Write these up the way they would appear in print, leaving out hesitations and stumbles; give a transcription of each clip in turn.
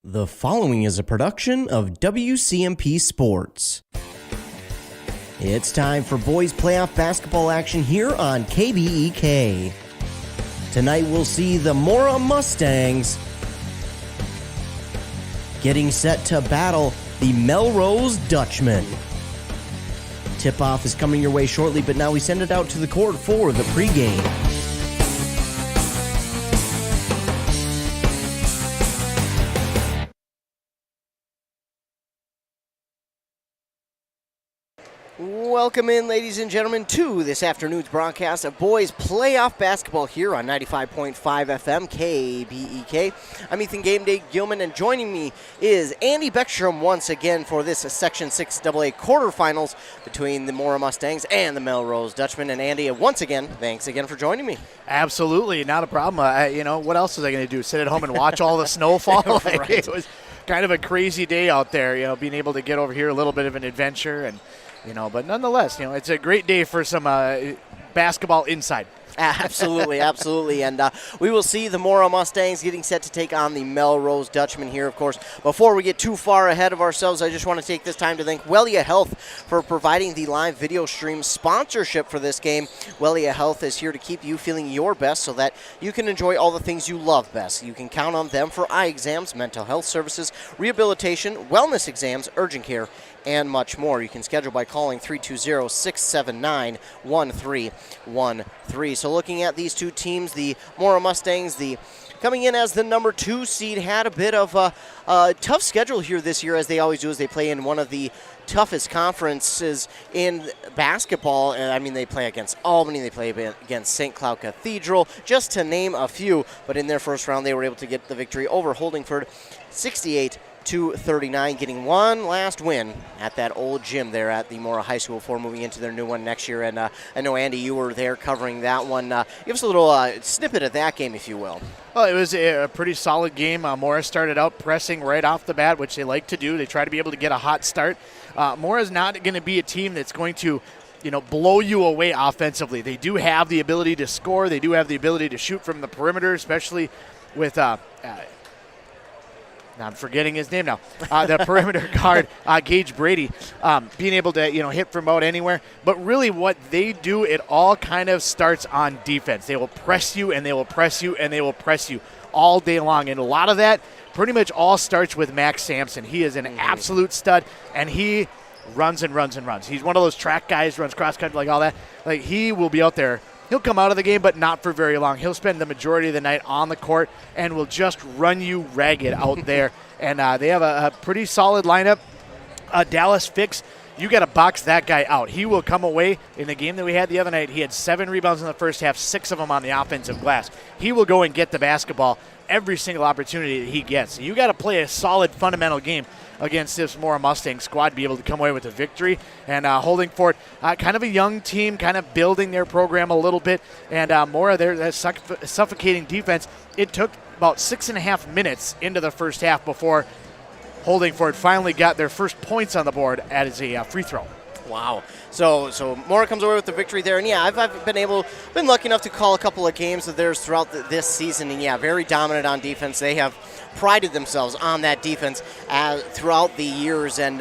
The following is a production of WCMP Sports. It's time for boys playoff basketball action here on KBEK. Tonight we'll see the Mora Mustangs getting set to battle the Melrose Dutchmen. Tip-off is coming your way shortly, but now we send it out to the court for the pregame. Welcome in, ladies and gentlemen, to this afternoon's broadcast of boys playoff basketball here on 95.5 FM KBEK. I'm Ethan Game Day Gilman, and joining me is Andy Beckstrom once again for this Section 6AA quarterfinals between the Mora Mustangs and the Melrose Dutchmen. And Andy, once again, thanks again for joining me. Absolutely, not a problem. What else was I going to do? Sit at home and watch all the snowfall? Right. It was kind of a crazy day out there, being able to get over here, a little bit of an adventure, and but nonetheless, it's a great day for some basketball inside. Absolutely, absolutely. And we will see the Mora Mustangs getting set to take on the Melrose Dutchmen here, of course. Before we get too far ahead of ourselves, I just want to take this time to thank Wellia Health for providing the live video stream sponsorship for this game. Wellia Health is here to keep you feeling your best so that you can enjoy all the things you love best. You can count on them for eye exams, mental health services, rehabilitation, wellness exams, urgent care, and much more. You can schedule by calling 320-679-1313. So looking at these two teams, the Mora Mustangs, coming in as the number 2 seed, had a bit of a tough schedule here this year, as they always do, as they play in one of the toughest conferences in basketball. And I mean, they play against Albany, they play against St. Cloud Cathedral, just to name a few. But in their first round, they were able to get the victory over Holdingford, 68-39, getting one last win at that old gym there at the Mora High School before moving into their new one next year. And I know, Andy, you were there covering that one. Give us a little snippet of that game, if you will. Well, it was a pretty solid game. Mora started out pressing right off the bat, which they like to do. They try to be able to get a hot start. Mora's not going to be a team that's going to blow you away offensively. They do have the ability to score. They do have the ability to shoot from the perimeter, especially with I'm forgetting his name now. The perimeter guard, Gage Brady, being able to hit from about anywhere. But really, what they do, it all kind of starts on defense. They will press you, and they will press you, and they will press you all day long. And a lot of that pretty much all starts with Max Sampson. He is an absolute stud, and he runs and runs and runs. He's one of those track guys, runs cross country, like all that. Like, he will be out there. He'll come out of the game, but not for very long. He'll spend the majority of the night on the court and will just run you ragged out there. And they have a pretty solid lineup. Dallas Fix, you got to box that guy out. He will come away. In the game that we had the other night, he had 7 rebounds in the first half, 6 of them on the offensive glass. He will go and get the basketball every single opportunity that he gets. You got to play a solid fundamental game against this Mora Mustang squad to be able to come away with a victory. And Holdingford, kind of a young team, kind of building their program a little bit. And Mora, their suffocating defense, it took about 6.5 minutes into the first half before Holdingford finally got their first points on the board as a free throw. Wow. So Mora comes away with the victory there. And, yeah, I've been lucky enough to call a couple of games of theirs throughout this season. And, yeah, very dominant on defense. They have prided themselves on that defense throughout the years, and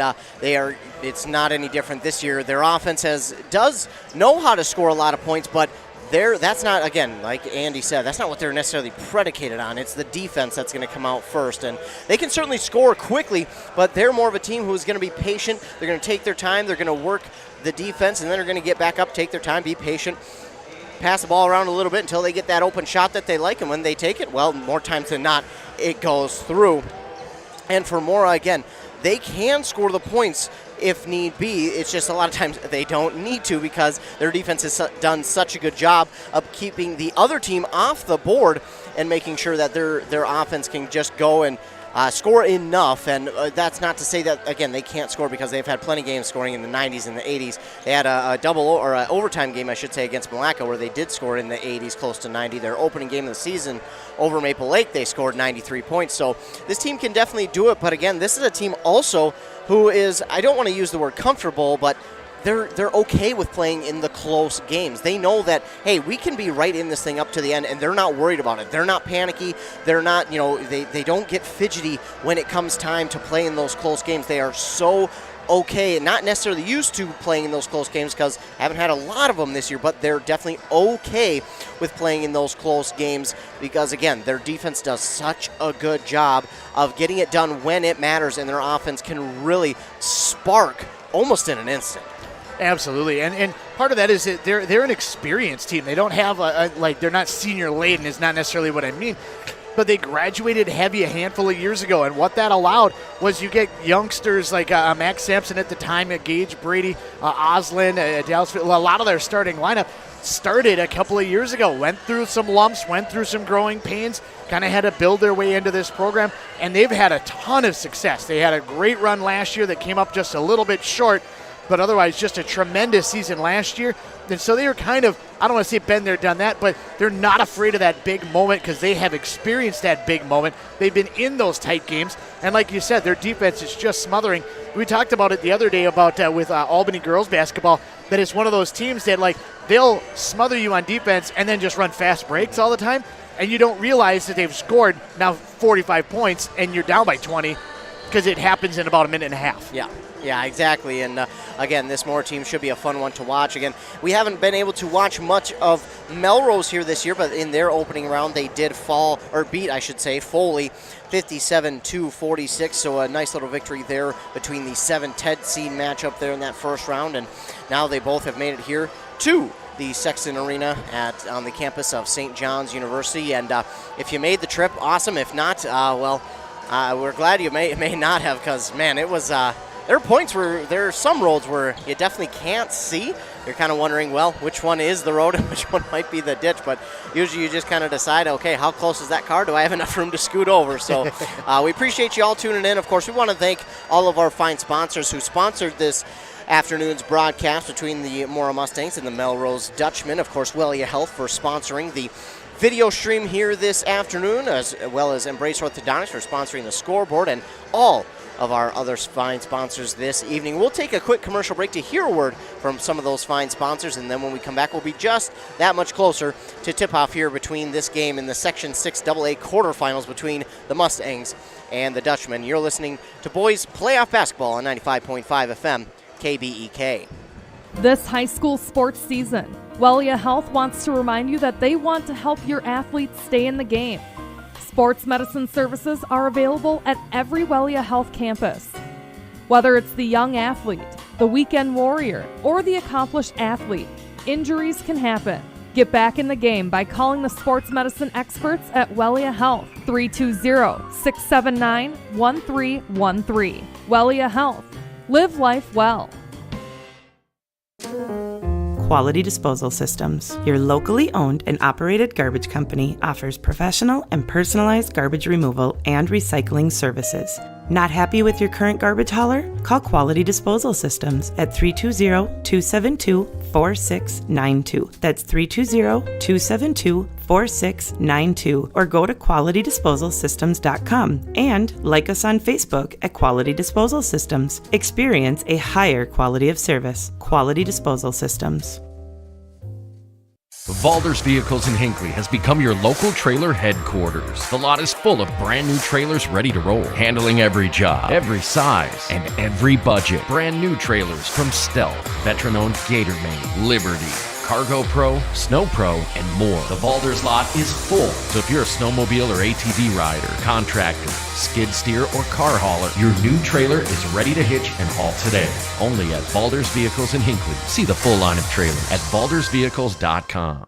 it's not any different this year. Their offense does know how to score a lot of points, but that's not, again, like Andy said, that's not what they're necessarily predicated on. It's the defense that's going to come out first. And they can certainly score quickly, but they're more of a team who's going to be patient. They're going to take their time. They're going to work the defense, and then they're going to get back up, take their time, be patient, pass the ball around a little bit until they get that open shot that they like. And when they take it, well, more times than not, it goes through. And for Mora, again, they can score the points if need be. It's just a lot of times they don't need to because their defense has done such a good job of keeping the other team off the board and making sure that their offense can just go and score enough. And that's not to say that, again, they can't score, because they've had plenty of games scoring in the 90s and the 80s. They had a overtime game, I should say, against Malacca where they did score in the 80s, close to 90. Their opening game of the season over Maple Lake, they scored 93 points. So this team can definitely do it. But again, this is a team also who is, I don't want to use the word comfortable, but they're okay with playing in the close games. They know that, hey, we can be right in this thing up to the end, and they're not worried about it. They're not panicky. They're not, they don't get fidgety when it comes time to play in those close games. They are so okay, not necessarily used to playing in those close games because I haven't had a lot of them this year, but they're definitely okay with playing in those close games because, again, their defense does such a good job of getting it done when it matters, and their offense can really spark almost in an instant. Absolutely, and part of that is that they're an experienced team. They don't have they're not senior laden is not necessarily what I mean, but they graduated heavy a handful of years ago, and what that allowed was you get youngsters like Max Sampson at the time, Gage Brady, Oslin, Dallas. A lot of their starting lineup started a couple of years ago, went through some lumps, went through some growing pains, kind of had to build their way into this program, and they've had a ton of success. They had a great run last year that came up just a little bit short, but otherwise just a tremendous season last year. And so they were kind of, I don't want to say been there, done that, but they're not afraid of that big moment because they have experienced that big moment. They've been in those tight games. And like you said, their defense is just smothering. We talked about it the other day about with Albany girls basketball, that it's one of those teams that they'll smother you on defense and then just run fast breaks all the time. And you don't realize that they've scored now 45 points and you're down by 20 because it happens in about a minute and a half. Yeah, exactly. And again, this Mora team should be a fun one to watch. Again, we haven't been able to watch much of Melrose here this year, but in their opening round, they did beat Foley 57-46. So a nice little victory there between the 7-10 seed matchup there in that first round. And now they both have made it here to the Sexton Arena on the campus of St. John's University. And if you made the trip, awesome. If not, we're glad you may not have, because, man, it was there are points where there are some roads where you definitely can't see. You're kind of wondering, well, which one is the road and which one might be the ditch. But usually you just kind of decide, okay, how close is that car? Do I have enough room to scoot over? So we appreciate you all tuning in. Of course, we want to thank all of our fine sponsors who sponsored this afternoon's broadcast between the Mora Mustangs and the Melrose Dutchmen. Of course, Wellia Health for sponsoring the video stream here this afternoon, as well as Embrace Orthodontics for sponsoring the scoreboard, and all of our other fine sponsors this evening. We'll take a quick commercial break to hear a word from some of those fine sponsors, and then when we come back, we'll be just that much closer to tip-off here between this game in the Section 6 AA quarterfinals between the Mustangs and the Dutchmen. You're listening to Boys Playoff Basketball on 95.5 FM, KBEK. This high school sports season, Wellia Health wants to remind you that they want to help your athletes stay in the game. Sports medicine services are available at every Wellia Health campus. Whether it's the young athlete, the weekend warrior, or the accomplished athlete, injuries can happen. Get back in the game by calling the sports medicine experts at Wellia Health, 320-679-1313. Wellia Health. Live life well. Quality Disposal Systems, your locally owned and operated garbage company, offers professional and personalized garbage removal and recycling services. Not happy with your current garbage hauler? Call Quality Disposal Systems at 320-272-4692. That's 320-272-4692. Or go to qualitydisposalsystems.com and like us on Facebook at Quality Disposal Systems. Experience a higher quality of service. Quality Disposal Systems. Valder's Vehicles in Hinckley has become your local trailer headquarters. The lot is full of brand new trailers ready to roll, handling every job, every size, and every budget. Brand new trailers from Stealth, veteran-owned Gatormain, Liberty, Cargo Pro, Snow Pro, and more. The Valder's lot is full, so if you're a snowmobile or ATV rider, contractor, skid steer, or car hauler, your new trailer is ready to hitch and haul today. Only at Valder's Vehicles in Hinckley. See the full line of trailers at valdersvehicles.com.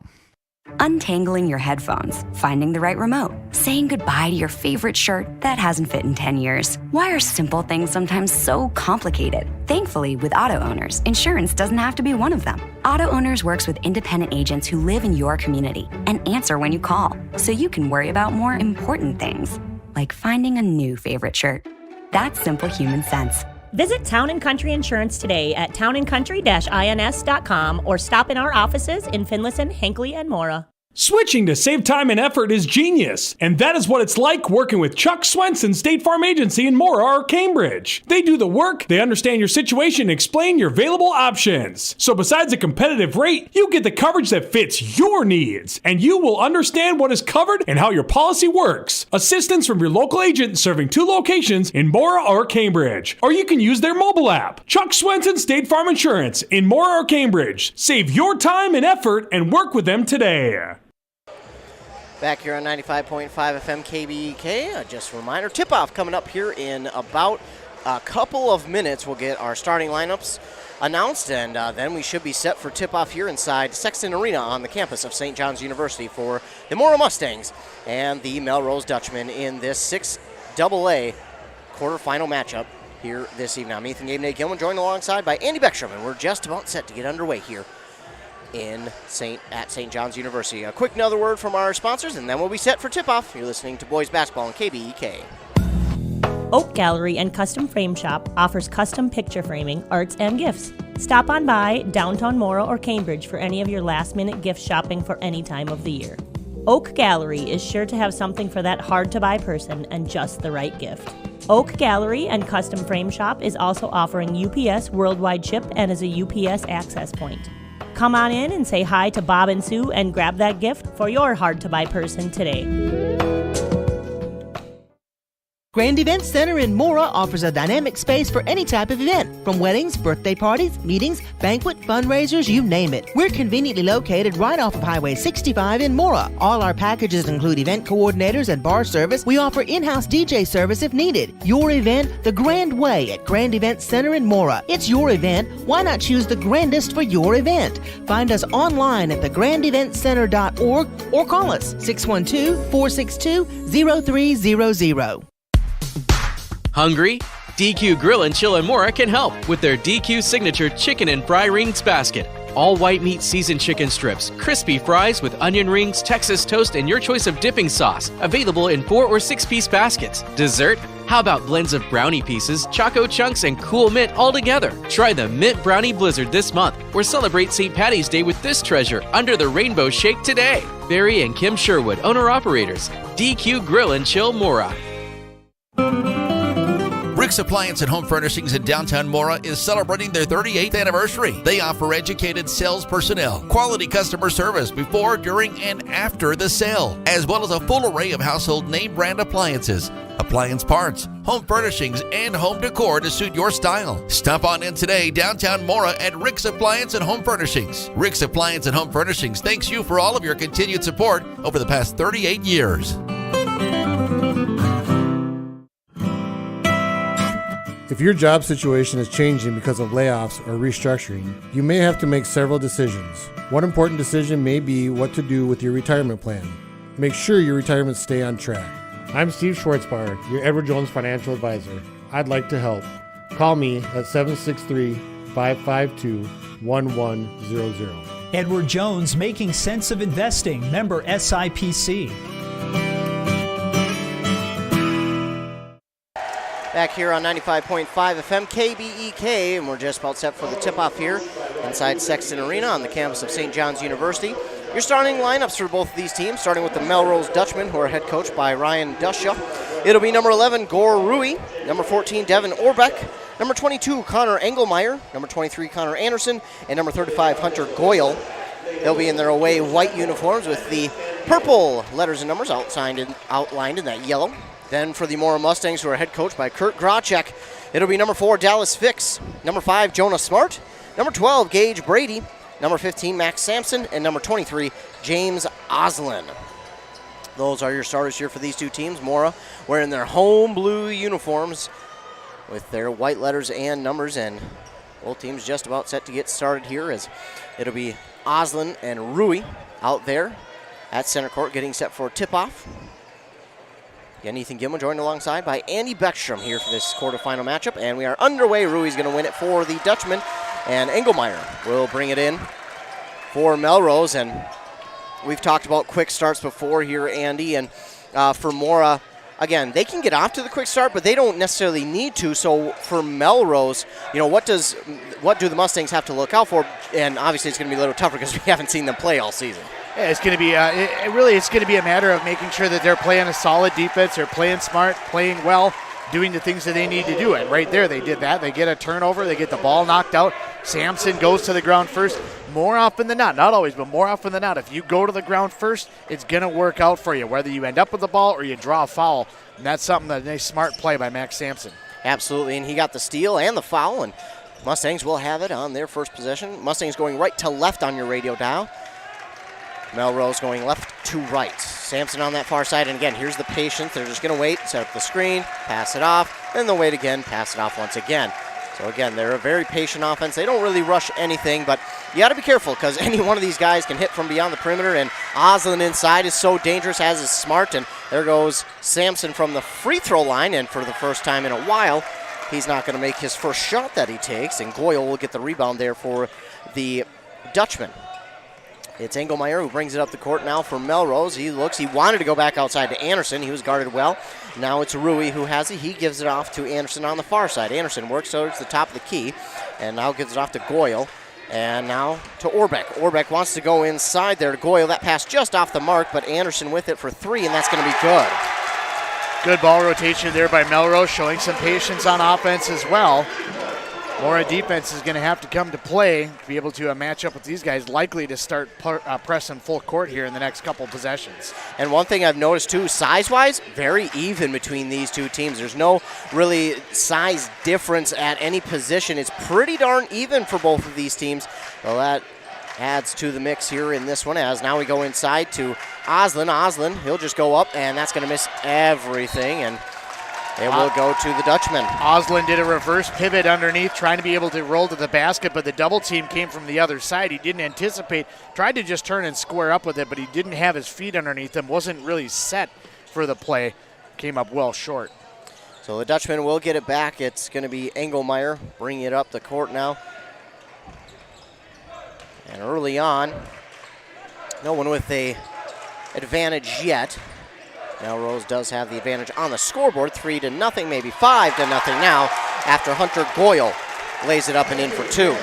Untangling your headphones, finding the right remote, saying goodbye to your favorite shirt that hasn't fit in 10 years. Why are simple things sometimes so complicated? Thankfully, with Auto Owners, insurance doesn't have to be one of them. Auto Owners works with independent agents who live in your community and answer when you call, so you can worry about more important things, like finding a new favorite shirt. That's simple human sense. Visit Town & Country Insurance today at townandcountry-ins.com or stop in our offices in Finlayson, Hinckley, and Mora. Switching to save time and effort is genius, and that is what it's like working with Chuck Swenson State Farm Agency in Mora or Cambridge. They do the work, they understand your situation, and explain your available options. So besides a competitive rate, you get the coverage that fits your needs, and you will understand what is covered and how your policy works. Assistance from your local agent serving 2 locations in Mora or Cambridge. Or you can use their mobile app. Chuck Swenson State Farm Insurance in Mora or Cambridge. Save your time and effort and work with them today. Back here on 95.5 FM KBEK, just a reminder, tip-off coming up here in about a couple of minutes. We'll get our starting lineups announced, and then we should be set for tip-off here inside Sexton Arena on the campus of St. John's University for the Mora Mustangs and the Melrose Dutchmen in this 6AA quarterfinal matchup here this evening. I'm Ethan Gabe Nate Gilman, joined alongside by Andy Beckstrom, and we're just about set to get underway here at St. John's University. A quick another word from our sponsors, and then we'll be set for tip-off. You're listening to Boys Basketball on KBEK. Oak Gallery and Custom Frame Shop offers custom picture framing, arts, and gifts. Stop on by downtown Mora or Cambridge for any of your last-minute gift shopping for any time of the year. Oak Gallery is sure to have something for that hard-to-buy person and just the right gift. Oak Gallery and Custom Frame Shop is also offering UPS Worldwide Ship and is a UPS access point. Come on in and say hi to Bob and Sue and grab that gift for your hard-to-buy person today. Grand Event Center in Mora offers a dynamic space for any type of event, from weddings, birthday parties, meetings, banquet, fundraisers, you name it. We're conveniently located right off of Highway 65 in Mora. All our packages include event coordinators and bar service. We offer in-house DJ service if needed. Your event, the grand way at Grand Event Center in Mora. It's your event. Why not choose the grandest for your event? Find us online at thegrandeventcenter.org or call us 612-462-0300. Hungry? DQ Grill and Chill in Mora can help with their DQ Signature Chicken and Fry Rings Basket. All white meat seasoned chicken strips, crispy fries with onion rings, Texas toast, and your choice of dipping sauce. Available in 4 or 6-piece baskets. Dessert? How about blends of brownie pieces, Choco Chunks, and Cool Mint all together? Try the Mint Brownie Blizzard this month, or celebrate St. Patty's Day with this treasure under the Rainbow Shake today. Barry and Kim Sherwood, owner-operators. DQ Grill and Chill Mora. Rick's Appliance and Home Furnishings in downtown Mora is celebrating their 38th anniversary. They offer educated sales personnel, quality customer service before, during, and after the sale, as well as a full array of household name brand appliances, appliance parts, home furnishings, and home decor to suit your style. Stop on in today downtown Mora at Rick's Appliance and Home Furnishings. Rick's Appliance and Home Furnishings thanks you for all of your continued support over the past 38 years. If your job situation is changing because of layoffs or restructuring, you may have to make several decisions. One important decision may be what to do with your retirement plan. Make sure your retirement stay on track. I'm Steve Schwartzbauer, your Edward Jones financial advisor. I'd like to help. Call me at 763-552-1100. Edward Jones, Making Sense of Investing, member SIPC. Back here on 95.5 FM KBEK, and we're just about set for the tip-off here inside Sexton Arena on the campus of St. John's University. Your starting lineups for both of these teams, starting with the Melrose Dutchmen, who are head coached by Ryan Duscha. It'll be number 11, Gore Rui, number 14, Devin Orbeck, number 22, Connor Engelmeyer, number 23, Connor Anderson, and number 35, Hunter Goyle. They'll be in their away white uniforms with the purple letters and numbers outlined in that yellow. Then for the Mora Mustangs, who are head coached by Kurt Gracek, it'll be number 4, Dallas Fix, number 5, Jonah Smart, number 12, Gage Brady, number 15, Max Sampson, and number 23, James Oslin. Those are your starters here for these two teams. Mora wearing their home blue uniforms with their white letters and numbers, and both teams just about set to get started here, as it'll be Oslin and Rui out there at center court getting set for tip-off. Again, Ethan Gilman joined alongside by Andy Beckstrom here for this quarterfinal matchup, and we are underway. Rui's going to win it for the Dutchman, and Engelmeyer will bring it in for Melrose. And we've talked about quick starts before here, Andy, and for Mora, again, they can get off to the quick start, but they don't necessarily need to. So for Melrose, what do the Mustangs have to look out for? And obviously it's going to be a little tougher because we haven't seen them play all season. Yeah, it's going to be it's going to be a matter of making sure that they're playing a solid defense, they're playing smart, playing well, doing the things that they need to do. And right there, they did that. They get a turnover, they get the ball knocked out. Sampson goes to the ground first. More often than not always, but more often than not, if you go to the ground first, it's going to work out for you, whether you end up with the ball or you draw a foul. And that's something that a nice smart play by Max Sampson. Absolutely, and he got the steal and the foul, and Mustangs will have it on their first possession. Mustangs going right to left on your radio dial. Melrose going left to right. Sampson on that far side, and again, here's the patience. They're just going to wait, set up the screen, pass it off, then they'll wait again, pass it off once again. So again, they're a very patient offense. They don't really rush anything, but you got to be careful because any one of these guys can hit from beyond the perimeter, and Oslin inside is so dangerous, as is Smart, and there goes Sampson from the free throw line, and for the first time in a while, he's not going to make his first shot that he takes, and Goyle will get the rebound there for the Dutchman. It's Engelmeyer who brings it up the court now for Melrose. He wanted to go back outside to Anderson. He was guarded well. Now it's Rui who has it. He gives it off to Anderson on the far side. Anderson works towards the top of the key and now gives it off to Goyle. And now to Orbeck. Orbeck wants to go inside there to Goyle. That pass just off the mark, but Anderson with it for three, and that's going to be good. Good ball rotation there by Melrose, showing some patience on offense as well. Mora defense is going to have to come to play to be able to match up with these guys, likely to start pressing full court here in the next couple possessions. And one thing I've noticed too, size-wise, very even between these two teams. There's no really size difference at any position. It's pretty darn even for both of these teams. Well, that adds to the mix here in this one, as now we go inside to Oslin. Oslin, he'll just go up, and that's going to miss everything, and it will go to the Dutchman. Oslin did a reverse pivot underneath, trying to be able to roll to the basket, but the double team came from the other side. He didn't anticipate, tried to just turn and square up with it, but he didn't have his feet underneath him, wasn't really set for the play. Came up well short. So the Dutchman will get it back. It's going to be Engelmeyer bringing it up the court now. And early on, no one with a advantage yet. Melrose does have the advantage on the scoreboard, 3-0, maybe 5-0 now, after Hunter Goyle lays it up and in for two.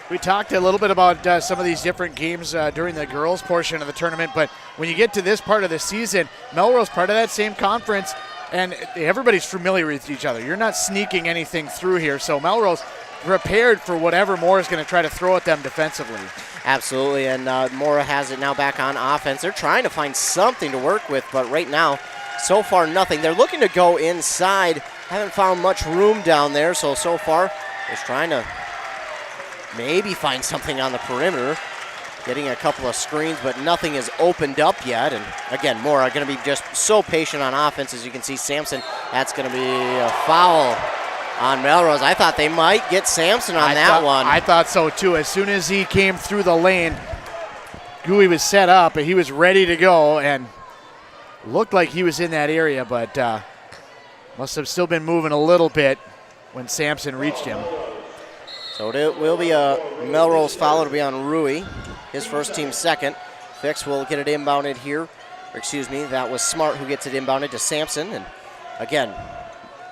We talked a little bit about some of these different games during the girls' portion of the tournament, but when you get to this part of the season, Melrose part of that same conference, and everybody's familiar with each other. You're not sneaking anything through here, so Melrose prepared for whatever Mora is going to try to throw at them defensively. Absolutely, and Mora has it now back on offense. They're trying to find something to work with, but right now, so far nothing. They're looking to go inside. Haven't found much room down there, so far, just trying to maybe find something on the perimeter. Getting a couple of screens, but nothing is opened up yet. And again, Mora going to be just so patient on offense. As you can see, Sampson, that's going to be a foul on Melrose. I thought they might get Sampson on that one. I thought so too. As soon as he came through the lane, Gooey was set up, and he was ready to go, and looked like he was in that area, but must have still been moving a little bit when Sampson reached him. So it will be a Melrose foul. It'll be on Rui, his first team second. Fix will get it inbounded here. Or excuse me, that was Smart who gets it inbounded to Sampson. And again,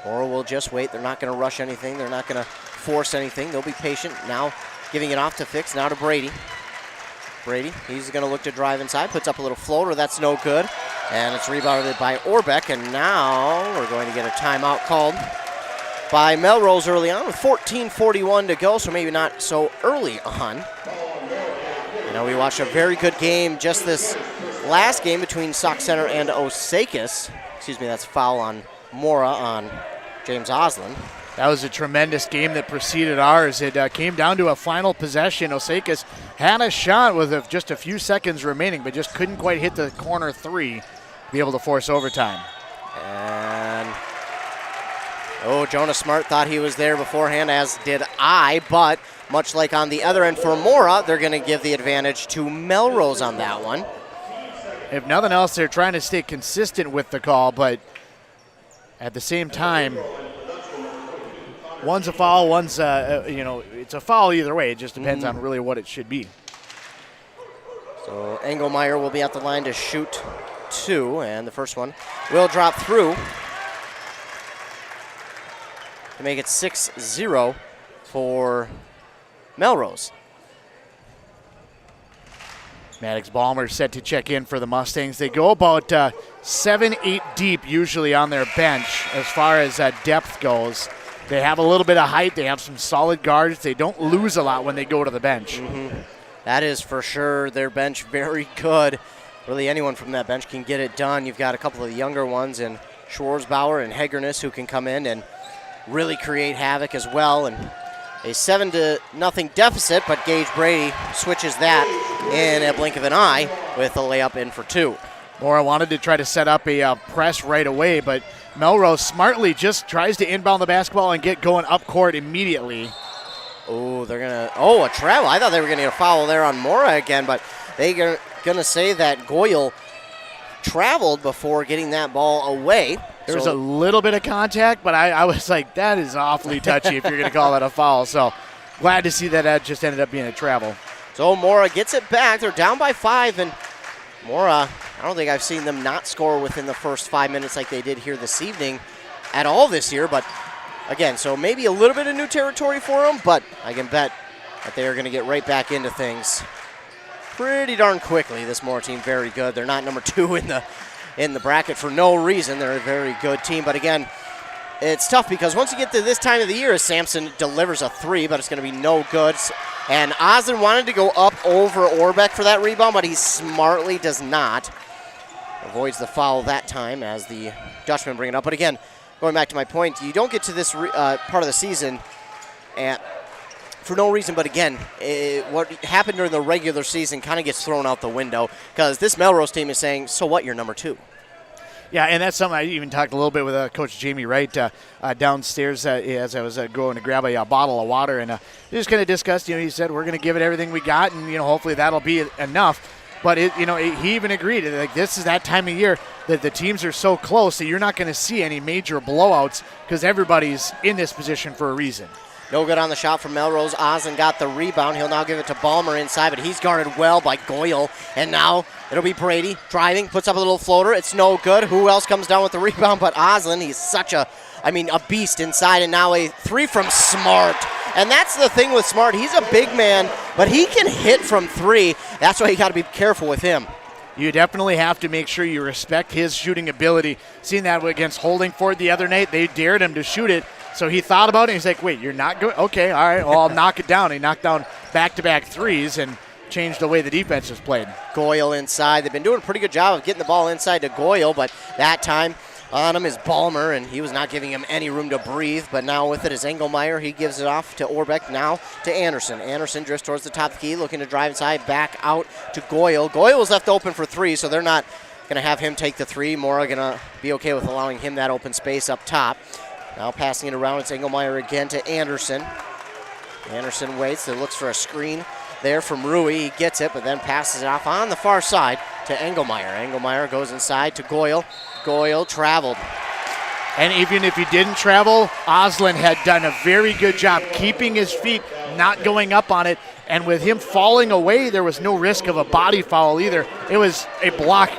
Mora will just wait. They're not going to rush anything. They're not going to force anything. They'll be patient. Now giving it off to Fix, now to Brady. Brady, he's going to look to drive inside, puts up a little floater. That's no good. And it's rebounded by Orbeck. And now we're going to get a timeout called by Melrose early on with 14:41 to go, so maybe not so early on. You know, we watched a very good game just this last game between Sauk Center and Osakis. Excuse me, that's foul on Mora on James Oslin. That was a tremendous game that preceded ours. It came down to a final possession. Osakis had a shot with just a few seconds remaining, but just couldn't quite hit the corner three to be able to force overtime. And Jonas Smart thought he was there beforehand, as did I, but much like on the other end for Mora, they're going to give the advantage to Melrose on that one. If nothing else, they're trying to stay consistent with the call, but at the same time, one's a foul, one's, it's a foul either way. It just depends on really what it should be. So Engelmeyer will be at the line to shoot two, and the first one will drop through to make it 6-0 for Melrose. Maddox Ballmer set to check in for the Mustangs. They go about 7-8 deep usually on their bench as far as depth goes. They have a little bit of height. They have some solid guards. They don't lose a lot when they go to the bench. Mm-hmm. That is for sure. Their bench very good. Really anyone from that bench can get it done. You've got a couple of the younger ones in Schwarzbauer and Hegerness who can come in and really create havoc as well. And a 7-0 deficit, but Gage Brady switches that in a blink of an eye with a layup in for 2. Mora wanted to try to set up a press right away, but Melrose smartly just tries to inbound the basketball and get going up court immediately. Oh, they're going to, a travel. I thought they were going to get a foul there on Mora again, but they're going to say that Goyle traveled before getting that ball away. There was a little bit of contact, but I was like, that is awfully touchy if you're going to call that a foul. So glad to see that just ended up being a travel. So Mora gets it back. They're down by 5, and Mora, I don't think I've seen them not score within the first 5 minutes like they did here this evening at all this year. But again, so maybe a little bit of new territory for them, but I can bet that they are going to get right back into things pretty darn quickly. This Mora team, very good. They're not number 2 in the bracket for no reason. They're a very good team. But again, it's tough because once you get to this time of the year, Sampson delivers a 3, but it's going to be no good. And Osland wanted to go up over Orbeck for that rebound, but he smartly does not. Avoids the foul that time as the Dutchmen bring it up. But again, going back to my point, you don't get to this part of the season for no reason, but again, what happened during the regular season kind of gets thrown out the window because this Melrose team is saying, so what, you're number 2. Yeah, and that's something I even talked a little bit with Coach Jamie Wright downstairs as I was going to grab a bottle of water, and just kind of discussed, he said, we're going to give it everything we got, and, hopefully that'll be enough. But, he even agreed, like, this is that time of year that the teams are so close that you're not going to see any major blowouts because everybody's in this position for a reason. No good on the shot from Melrose. Osland got the rebound. He'll now give it to Ballmer inside, but he's guarded well by Goyle. And now it'll be Brady driving, puts up a little floater. It's no good. Who else comes down with the rebound but Osland? He's such a beast inside, and now a 3 from Smart. And that's the thing with Smart. He's a big man, but he can hit from 3. That's why you got to be careful with him. You definitely have to make sure you respect his shooting ability. Seen that against Holdingford the other night. They dared him to shoot it. So he thought about it, and he's like, wait, you're not going? Okay, all right, well, I'll knock it down. He knocked down back-to-back 3s and changed the way the defense has played. Goyle inside. They've been doing a pretty good job of getting the ball inside to Goyle, but that time on him is Ballmer, and he was not giving him any room to breathe. But now with it is Engelmeyer. He gives it off to Orbeck, now to Anderson. Anderson drifts towards the top of the key, looking to drive inside, back out to Goyle. Goyle was left open for 3, so they're not going to have him take the 3. Mora going to be okay with allowing him that open space up top. Now passing it around, it's Engelmeyer again to Anderson. Anderson waits, and looks for a screen there from Rui. He gets it, but then passes it off on the far side to Engelmeyer. Engelmeyer goes inside to Goyle. Goyle traveled. And even if he didn't travel, Osland had done a very good job keeping his feet, not going up on it. And with him falling away, there was no risk of a body foul either. It was a block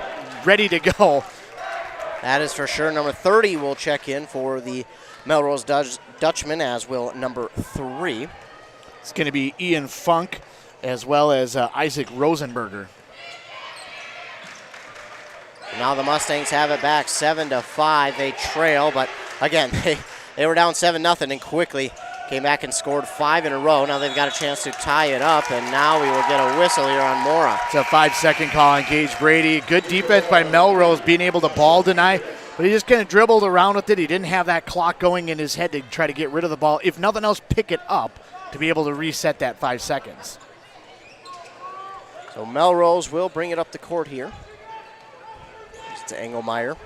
ready to go. That is for sure. Number 30 will check in for the Melrose Dutchman, as will number 3. It's going to be Ian Funk as well as Isaac Rosenberger. Now the Mustangs have it back 7-5. They trail, but again, they were down 7-0 and quickly came back and scored 5 in a row. Now they've got a chance to tie it up, and now we will get a whistle here on Mora. It's a 5-second call on Gage Brady. Good defense by Melrose, being able to ball deny, but he just kind of dribbled around with it. He didn't have that clock going in his head to try to get rid of the ball. If nothing else, pick it up to be able to reset that 5 seconds. So Melrose will bring it up the court here. To Engelmeyer.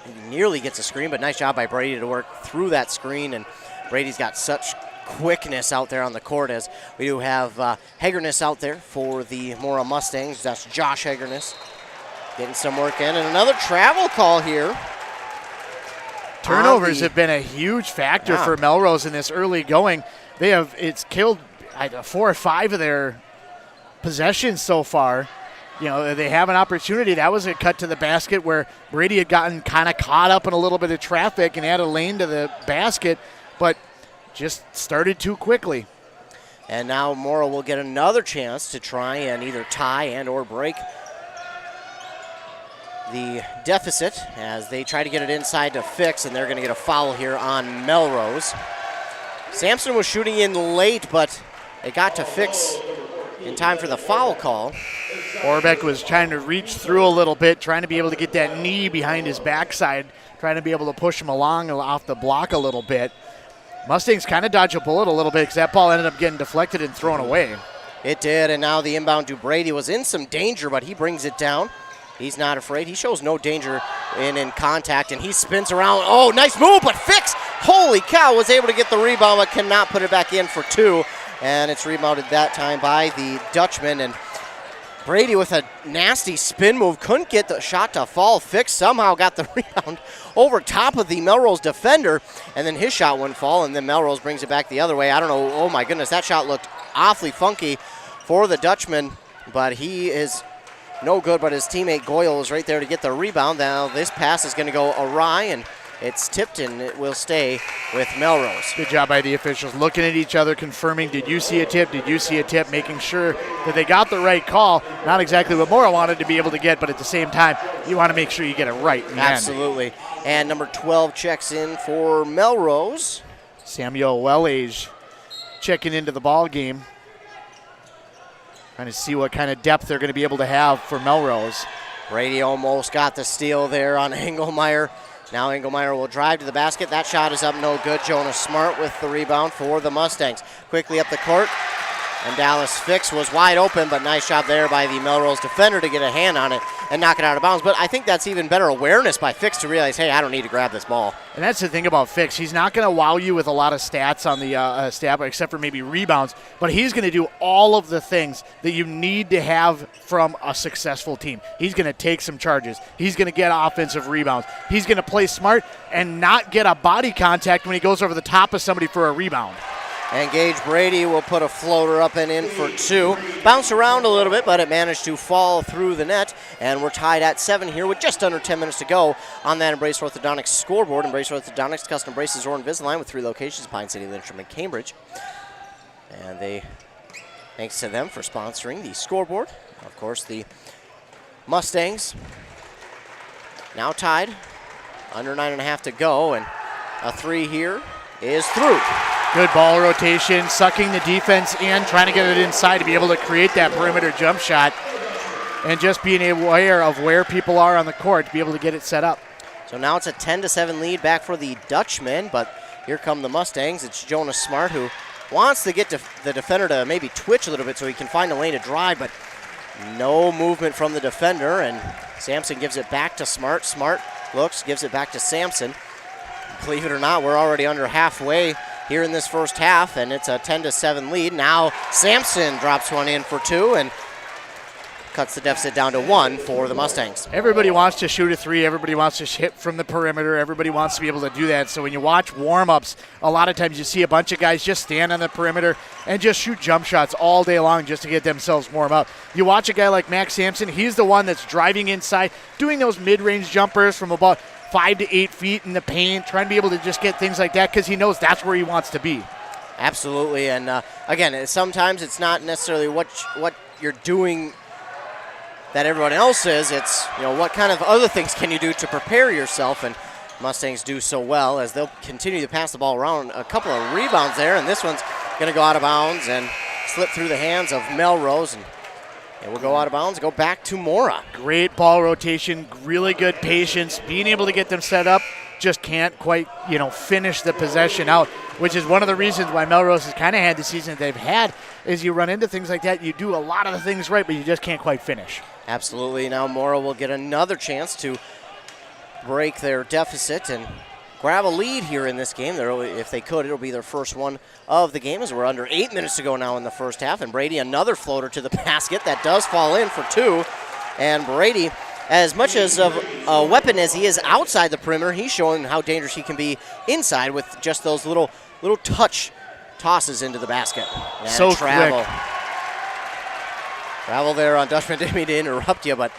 He nearly gets a screen, but nice job by Brady to work through that screen, and Brady's got such quickness out there on the court, as we do have Hegerness out there for the Mora Mustangs. That's Josh Hegerness getting some work in, and another travel call here. Turnovers have been a huge factor for Melrose in this early going. It's killed 4 or 5 of their possessions so far. They have an opportunity. That was a cut to the basket where Brady had gotten kind of caught up in a little bit of traffic and had a lane to the basket, but just started too quickly. And now Mora will get another chance to try and either tie and or break the deficit as they try to get it inside to Fix, and they're going to get a foul here on Melrose. Sampson was shooting in late, but it got to Fix in time for the foul call. Orbeck was trying to reach through a little bit, trying to be able to get that knee behind his backside, trying to be able to push him along off the block a little bit. Mustangs kind of dodged a bullet a little bit because that ball ended up getting deflected and thrown away. It did, and now the inbound to Brady was in some danger, but he brings it down. He's not afraid. He shows no danger in contact, and he spins around. Oh, nice move, but Fix, holy cow, was able to get the rebound, but cannot put it back in for two. And it's rebounded that time by the Dutchman. And Brady with a nasty spin move. Couldn't get the shot to fall. Fix somehow got the rebound over top of the Melrose defender. And then his shot wouldn't fall. And then Melrose brings it back the other way. I don't know. Oh, my goodness. That shot looked awfully funky for the Dutchman. But he is no good. But his teammate Goyle is right there to get the rebound. Now this pass is going to go awry. And it's tipped, and it will stay with Melrose. Good job by the officials, looking at each other, confirming, did you see a tip, did you see a tip, making sure that they got the right call. Not exactly what Mora wanted to be able to get, but at the same time, you want to make sure you get it right in the Absolutely. end. And number 12 checks in for Melrose. Samuel Wellage checking into the ball game. Trying to see what kind of depth they're going to be able to have for Melrose. Brady almost got the steal there on Engelmeyer. Now Engelmeyer will drive to the basket. That shot is up, no good. Jonas Smart with the rebound for the Mustangs. Quickly up the court, and Dallas Fix was wide open, but nice job there by the Melrose defender to get a hand on it and knock it out of bounds. But I think that's even better awareness by Fix to realize, hey, I don't need to grab this ball. And that's the thing about Fix. He's not going to wow you with a lot of stats on the stat, except for maybe rebounds, but he's going to do all of the things that you need to have from a successful team. He's going to take some charges. He's going to get offensive rebounds. He's going to play smart and not get a body contact when he goes over the top of somebody for a rebound. And Gage Brady will put a floater up and in for two. Bounced around a little bit, but it managed to fall through the net. And we're tied at 7 here with just under 10 minutes to go on that Embrace Orthodontics scoreboard. Embrace Orthodontics, custom braces or Invisalign with 3 locations, Pine City, Lynchburg, and Cambridge. And thanks to them for sponsoring the scoreboard. Of course, the Mustangs now tied, under 9.5 to go, and a 3 here is through. Good ball rotation, sucking the defense in, trying to get it inside to be able to create that perimeter jump shot, and just being aware of where people are on the court to be able to get it set up. So now it's a 10-7 lead back for the Dutchmen, but here come the Mustangs. It's Jonas Smart who wants to get the defender to maybe twitch a little bit so he can find a lane to drive, but no movement from the defender, and Sampson gives it back to Smart. Smart looks, gives it back to Sampson. Believe it or not, we're already under halfway here in this first half, and it's a 10-7 lead. Now Sampson drops one in for 2 and cuts the deficit down to 1 for the Mustangs. Everybody wants to shoot a 3. Everybody wants to hit from the perimeter. Everybody wants to be able to do that. So when you watch warm-ups, a lot of times you see a bunch of guys just stand on the perimeter and just shoot jump shots all day long just to get themselves warm up. You watch a guy like Max Sampson, he's the one that's driving inside, doing those mid-range jumpers from about 5 to 8 feet in the paint, trying to be able to just get things like that because he knows that's where he wants to be. Absolutely, and again, sometimes it's not necessarily what you're doing that everyone else is. It's, what kind of other things can you do to prepare yourself, and Mustangs do so well as they'll continue to pass the ball around. A couple of rebounds there, and this one's going to go out of bounds and slip through the hands of Melrose, and it will go out of bounds, go back to Mora. Great ball rotation, really good patience, being able to get them set up, just can't quite, finish the possession out, which is one of the reasons why Melrose has kind of had the season they've had, is you run into things like that, you do a lot of the things right, but you just can't quite finish. Absolutely. Now Mora will get another chance to break their deficit and grab a lead here in this game. If they could, it'll be their first one of the game, as we're under 8 minutes to go now in the first half. And Brady, another floater to the basket. That does fall in for 2. And Brady, as much as of a weapon as he is outside the perimeter, he's showing how dangerous he can be inside with just those little touch tosses into the basket. And so travel. quick. Travel there on Dutchman. Didn't mean to interrupt you, but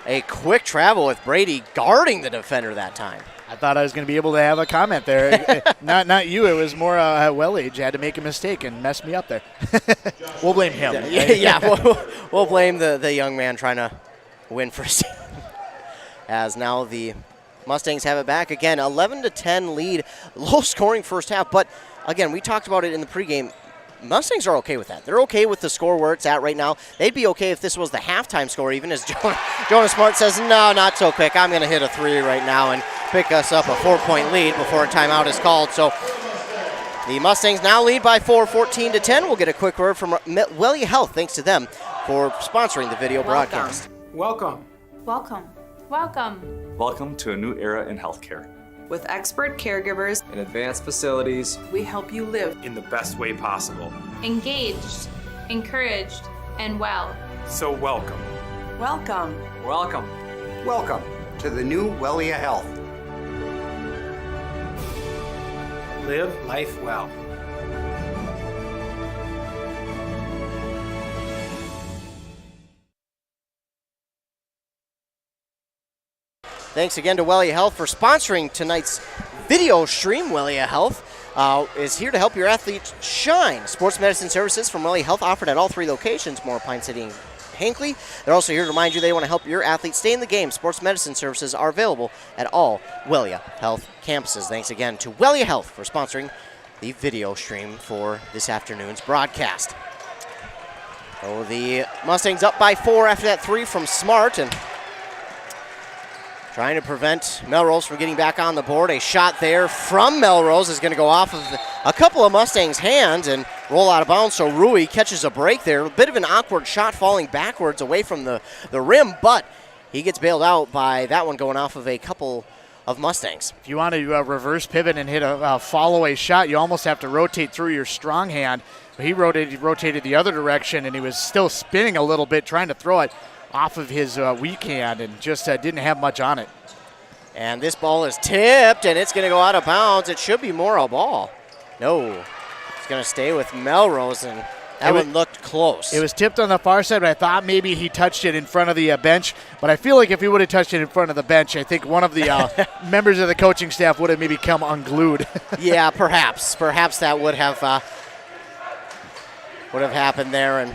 a quick travel with Brady guarding the defender that time. I thought I was going to be able to have a comment there. not you. It was more Wellage had to make a mistake and mess me up there. We'll blame him. We'll blame the young man trying to win for us. As now the Mustangs have it back again. 11-10 lead. Low-scoring first half. But, again, we talked about it in the pregame. Mustangs are okay with that. They're okay with the score where it's at right now. They'd be okay if this was the halftime score, even as Jonas Smart says, no, not so quick. I'm going to hit a 3 right now and pick us up a 4-point lead before a timeout is called. So the Mustangs now lead by 4, 14-10. We'll get a quick word from Wellia Health, thanks to them for sponsoring the video broadcast. Welcome. Welcome. Welcome. Welcome to a new era in healthcare. With expert caregivers In advanced facilities, we help you live in the best way possible. engaged, encouraged, and well. So welcome. Welcome. Welcome. Welcome to the new Wellia Health. Live life well. Thanks again to Wellia Health for sponsoring tonight's video stream. Wellia Health is here to help your athletes shine. Sports medicine services from Wellia Health offered at all 3 locations, Mora, Pine City, and Hinckley. They're also here to remind you they want to help your athletes stay in the game. Sports medicine services are available at all Wellia Health campuses. Thanks again to Wellia Health for sponsoring the video stream for this afternoon's broadcast. So the Mustangs up by 4 after that 3 from Smart, and trying to prevent Melrose from getting back on the board. A shot there from Melrose is going to go off of a couple of Mustangs' hands and roll out of bounds. So Rui catches a break there. A bit of an awkward shot falling backwards away from the rim, but he gets bailed out by that one going off of a couple of Mustangs. If you want to reverse pivot and hit a follow-away shot, you almost have to rotate through your strong hand. But he rotated the other direction, and he was still spinning a little bit trying to throw it off of his weak hand and just didn't have much on it. And this ball is tipped, and it's going to go out of bounds. It should be Mora ball. No, it's going to stay with Melrose, and that one looked close. It was tipped on the far side, but I thought maybe he touched it in front of the bench. But I feel like if he would have touched it in front of the bench, I think one of the members of the coaching staff would have maybe come unglued. Yeah, perhaps. Perhaps that would have happened there, and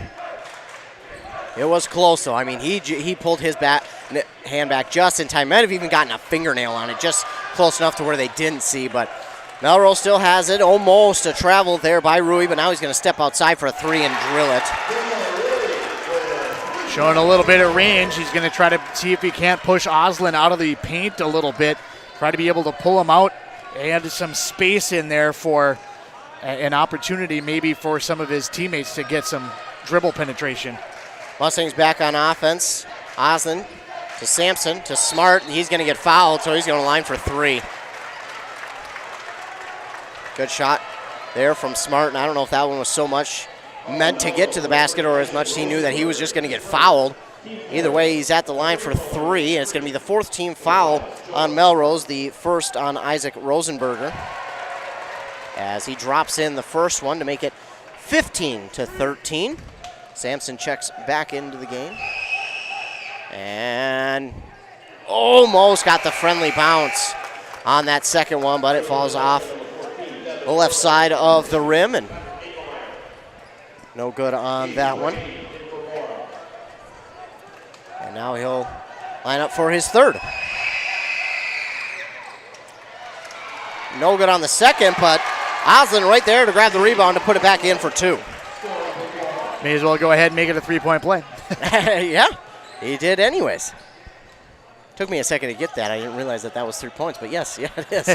it was close, though. I mean, he pulled his hand back just in time. Might have even gotten a fingernail on it, just close enough to where they didn't see. But Melrose still has it. Almost a travel there by Rui, but now he's going to step outside for a 3 and drill it. Showing a little bit of range. He's going to try to see if he can't push Oslin out of the paint a little bit. Try to be able to pull him out and some space in there for an opportunity maybe for some of his teammates to get some dribble penetration. Mustangs back on offense. Oslin to Sampson to Smart, and he's going to get fouled, so he's going to line for 3. Good shot there from Smart, and I don't know if that one was so much meant to get to the basket or as much as he knew that he was just going to get fouled. Either way, he's at the line for 3, and it's going to be the 4th team foul on Melrose, the first on Isaac Rosenberger, as he drops in the first one to make it 15-13. Sampson checks back into the game. And almost got the friendly bounce on that second one, but it falls off the left side of the rim, and no good on that one. And now he'll line up for his 3rd. No good on the second, but Oslin right there to grab the rebound to put it back in for 2. May as well go ahead and make it a 3-point play. Yeah, he did anyways. Took me a second to get that. I didn't realize that was 3 points, but yes, yeah, it is.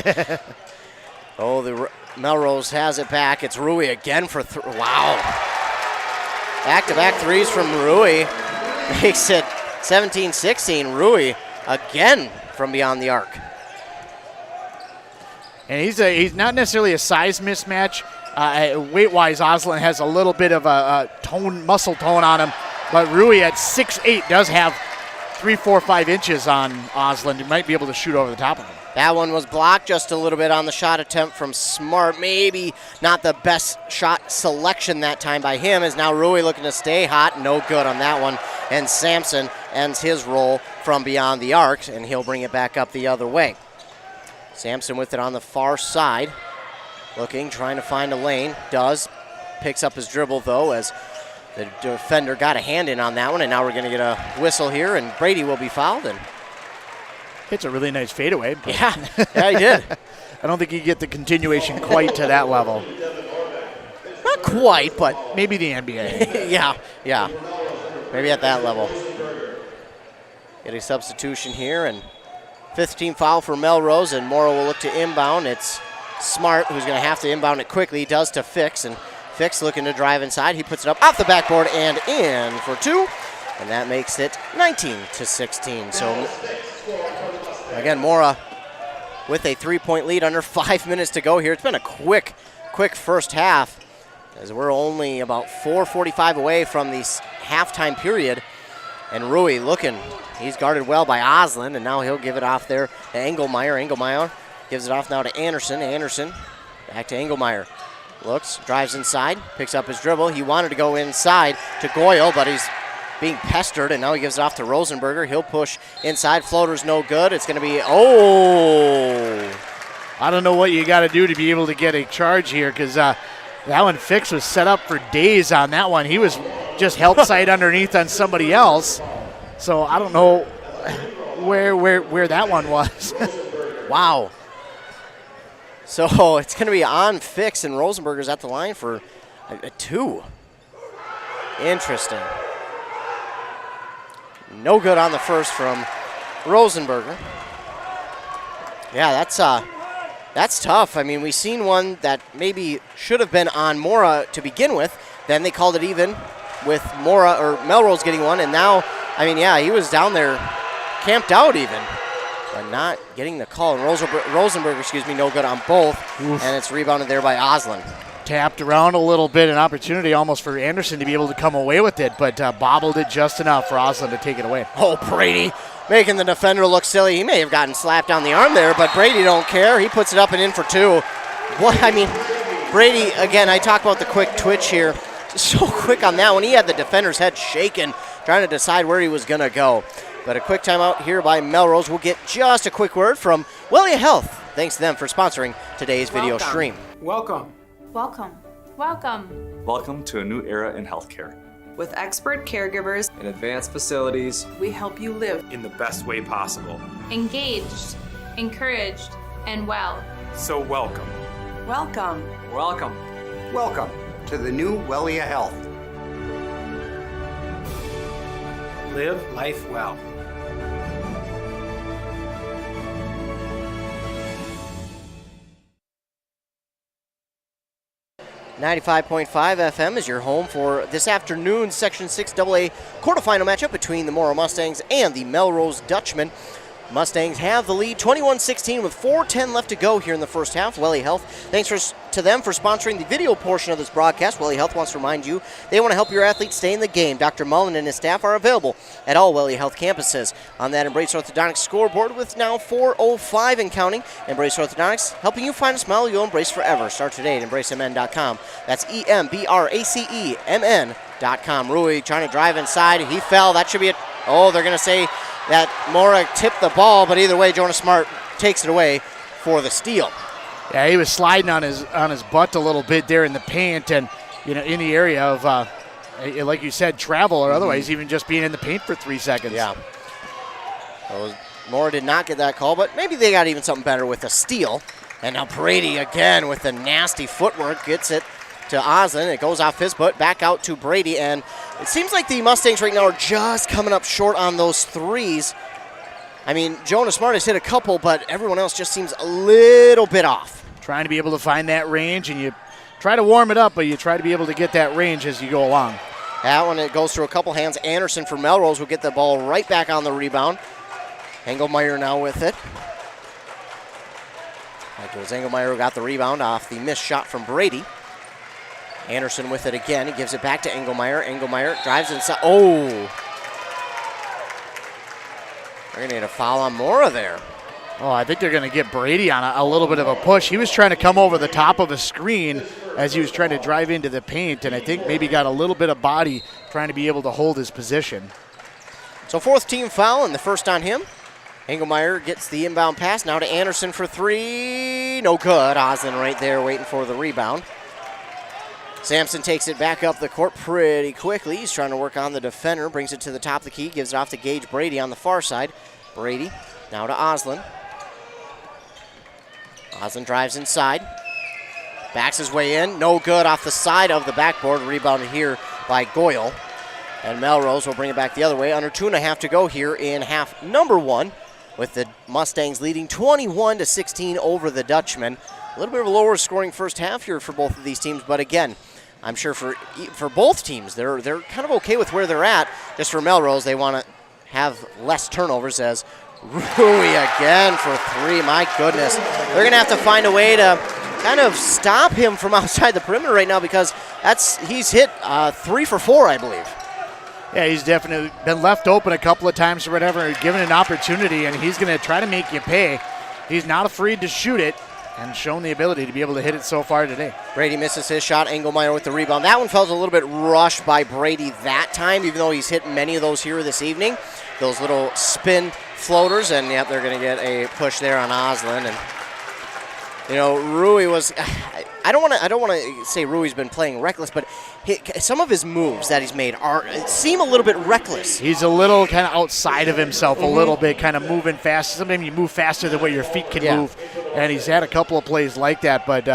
The Melrose has it back. It's Rui again for wow. Back-to-back 3s from Rui. Makes it 17-16. Rui again from beyond the arc. And he's not necessarily a size mismatch. Weight-wise, Oslin has a little bit of a muscle tone on him, but Rui at 6'8" does have 3, 4, 5 inches on Osland. You might be able to shoot over the top of him. That one was blocked just a little bit on the shot attempt from Smart. Maybe not the best shot selection that time by him, as now Rui looking to stay hot. No good on that one. And Sampson ends his roll from beyond the arc, and he'll bring it back up the other way. Sampson with it on the far side. Looking, trying to find a lane. Does. Picks up his dribble, though, as the defender got a hand in on that one, and now we're going to get a whistle here, and Brady will be fouled. And hits a really nice fadeaway. Yeah, he did. I don't think he get the continuation quite to that level. Not quite, but maybe the NBA. yeah. Maybe at that level. Get a substitution here, and 5th team foul for Melrose, and Mora will look to inbound. It's Smart who's going to have to inbound it quickly. He does to Fix, and Fix looking to drive inside. He puts it up off the backboard and in for 2, and that makes it 19-16. So again, Mora with a 3-point lead under 5 minutes to go here. It's been a quick first half, as we're only about 4:45 away from the halftime period. And Rui looking, he's guarded well by Osland, and now he'll give it off there to Engelmeyer. Engelmeyer gives it off now to Anderson. Anderson back to Engelmeyer. Looks, drives inside, picks up his dribble. He wanted to go inside to Goyle, but he's being pestered, and now he gives it off to Rosenberger. He'll push inside. Floater's no good. It's going to be, I don't know what you got to do to be able to get a charge here, because that one Fix was set up for days on that one. He was just held sight underneath on somebody else. So I don't know where that one was. Wow. So it's going to be on Fix, and Rosenberger's at the line for a 2. Interesting. No good on the first from Rosenberger. Yeah, that's tough. I mean, we've seen one that maybe should have been on Mora to begin with. Then they called it even with Mora or Melrose getting one, and now, I mean, yeah, he was down there camped out even, but not getting the call. And Rosenberger, no good on both. Oof. And it's rebounded there by Osland. Tapped around a little bit, an opportunity almost for Anderson to be able to come away with it, but bobbled it just enough for Osland to take it away. Oh, Brady making the defender look silly. He may have gotten slapped on the arm there, but Brady don't care. He puts it up and in for 2. What, I mean, Brady, again, I talk about the quick twitch here. So quick on that one. He had the defender's head shaking, trying to decide where he was going to go. But a quick timeout here by Melrose. We'll get just a quick word from Wellia Health. Thanks to them for sponsoring today's video stream. Welcome. Welcome. Welcome. Welcome to a new era in healthcare. With expert caregivers In advanced facilities, we help you live in the best way possible. engaged, encouraged, and well. So welcome. Welcome. Welcome. Welcome to the new Wellia Health. Live life well. .5 FM is your home for this afternoon's Section 6 AA quarterfinal matchup between the Mora Mustangs and the Melrose Dutchmen. Mustangs have the lead 21-16 with 4:10 left to go here in the first half. Wellia Health, thanks to them for sponsoring the video portion of this broadcast. Wellia Health wants to remind you they want to help your athletes stay in the game. Dr. Mullen and his staff are available at all Wellia Health campuses. On that Embrace Orthodontics scoreboard with now 4:05 and counting. Embrace Orthodontics, helping you find a smile you'll embrace forever. Start today at EmbraceMN.com. That's EMBRACEMN.com. Rui trying to drive inside. He fell. That should be it. Oh, they're going to say that Mora tipped the ball, but either way, Jonas Smart takes it away for the steal. Yeah, he was sliding on his butt a little bit there in the paint, and in the area of, like you said, travel or otherwise, even just being in the paint for 3 seconds. Yeah. Mora did not get that call, but maybe they got even something better with a steal. And now Brady again with the nasty footwork gets it to Osland. It goes off his foot, back out to Brady, and it seems like the Mustangs right now are just coming up short on those threes. I mean, Jonas Smart has hit a couple, but everyone else just seems a little bit off. Trying to be able to find that range, and you try to warm it up, but you try to be able to get that range as you go along. That one, it goes through a couple hands. Anderson for Melrose will get the ball right back on the rebound. Engelmeyer now with it. That was Engelmeyer who got the rebound off the missed shot from Brady. Anderson with it again. He gives it back to Engelmeyer. Engelmeyer drives inside. Oh! They're going to get a foul on Mora there. Oh, I think they're going to get Brady on a little bit of a push. He was trying to come over the top of a screen as he was trying to drive into the paint, and I think maybe got a little bit of body trying to be able to hold his position. So 4th team foul, and the first on him. Engelmeyer gets the inbound pass. Now to Anderson for 3. No good. Oslin right there waiting for the rebound. Sampson takes it back up the court pretty quickly. He's trying to work on the defender. Brings it to the top of the key. Gives it off to Gage Brady on the far side. Brady now to Oslin. Oslin drives inside. Backs his way in. No good off the side of the backboard. Rebounded here by Goyle. And Melrose will bring it back the other way. Under 2.5 to go here in half number 1, with the Mustangs leading 21-16 over the Dutchmen. A little bit of a lower scoring first half here for both of these teams, but again, I'm sure for both teams, they're kind of okay with where they're at. Just for Melrose, they want to have less turnovers, as Rui again for 3. My goodness. They're going to have to find a way to kind of stop him from outside the perimeter right now, because he's hit 3 for 4, I believe. Yeah, he's definitely been left open a couple of times or whatever, given an opportunity, and he's going to try to make you pay. He's not afraid to shoot it, and shown the ability to be able to hit it so far today. Brady misses his shot. Engelmeyer with the rebound. That one felt a little bit rushed by Brady that time, even though he's hit many of those here this evening. Those little spin floaters, and yep, they're going to get a push there on Oslin. And you know, Rui was. I don't want to say Rui's been playing reckless, but some of his moves that he's made seem a little bit reckless. He's a little kind of outside of himself, a little bit, kind of moving fast. Sometimes you move faster than what your feet can move, and he's had a couple of plays like that. But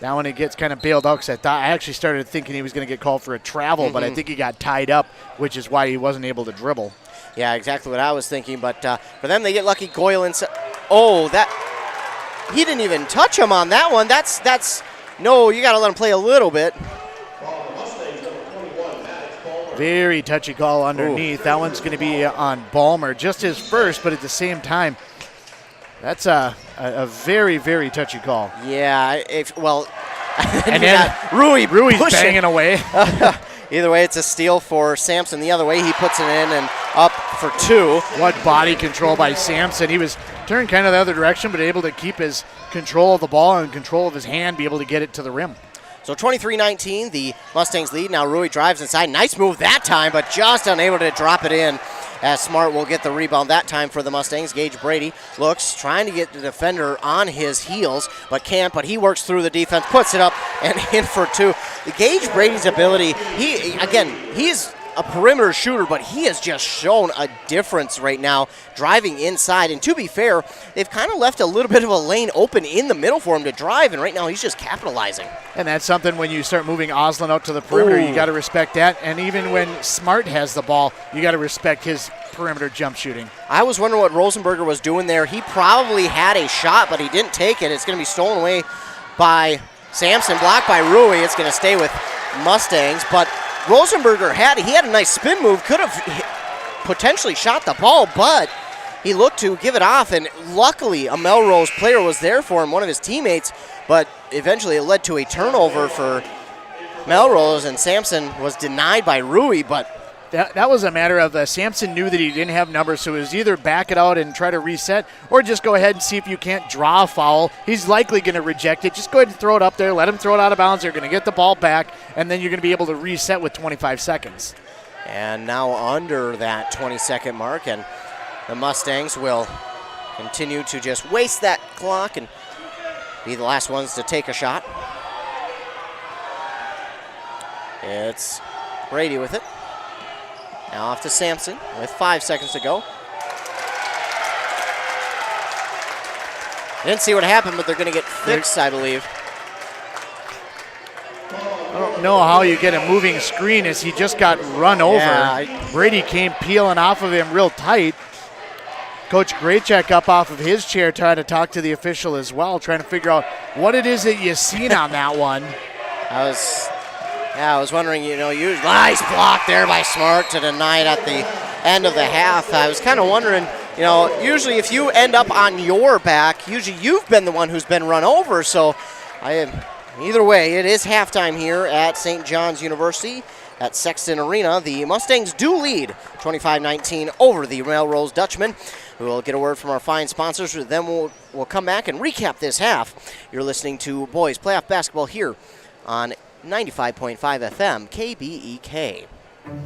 now when it gets kind of bailed out, because I actually started thinking he was going to get called for a travel, but I think he got tied up, which is why he wasn't able to dribble. Yeah, exactly what I was thinking. But for them, they get lucky. Goyle inside. Oh, that he didn't even touch him on that one. That's. No, you got to let him play a little bit. Very touchy call underneath. That one's going to be on Ballmer. Just his first, but at the same time, that's a very, very touchy call. Yeah, and then Rui's banging away. Either way, it's a steal for Sampson. The other way, he puts it in and up for 2. What body control by Sampson. He was turned kind of the other direction, but able to keep his control of the ball and control of his hand, be able to get it to the rim. So 23-19, the Mustangs lead. Now Rui drives inside. Nice move that time, but just unable to drop it in, as Smart will get the rebound that time for the Mustangs. Gage Brady looks, trying to get the defender on his heels, but can't. But he works through the defense, puts it up, and in for 2. Gage Brady's ability, he's a perimeter shooter, but he has just shown a difference right now driving inside. And to be fair, they've kind of left a little bit of a lane open in the middle for him to drive, and right now he's just capitalizing. And that's something when you start moving Oslin out to the perimeter, you got to respect that. And even when Smart has the ball, you got to respect his perimeter jump shooting. I was wondering what Rosenberger was doing there. He probably had a shot, but he didn't take it. It's going to be stolen away by Sampson, blocked by Rui. It's going to stay with Mustangs, but Rosenberger had a nice spin move, could have potentially shot the ball, but he looked to give it off, and luckily a Melrose player was there for him, one of his teammates, but eventually it led to a turnover for Melrose, and Sampson was denied by Rui, but that was a matter of Sampson knew that he didn't have numbers, so it was either back it out and try to reset, or just go ahead and see if you can't draw a foul. He's likely going to reject it. Just go ahead and throw it up there. Let him throw it out of bounds. They're going to get the ball back, and then you're going to be able to reset with 25 seconds. And now under that 20-second mark, and the Mustangs will continue to just waste that clock and be the last ones to take a shot. It's Brady with it. Now off to Sampson with 5 seconds to go. Didn't see what happened, but they're going to get fixed, I believe. I don't know how you get a moving screen as he just got run over. Yeah, Brady came peeling off of him real tight. Coach Graycheck up off of his chair trying to talk to the official as well, trying to figure out what it is that you seen on that one. I was wondering, nice block there by Smart to deny it at the end of the half. I was kind of wondering, usually if you end up on your back, usually you've been the one who's been run over. So either way, it is halftime here at St. John's University. at Sexton Arena. The Mustangs do lead 25-19 over the Melrose Dutchmen. We'll get a word from our fine sponsors, then we'll come back and recap this half. You're listening to Boys Playoff Basketball here on 95.5 FM KBEK.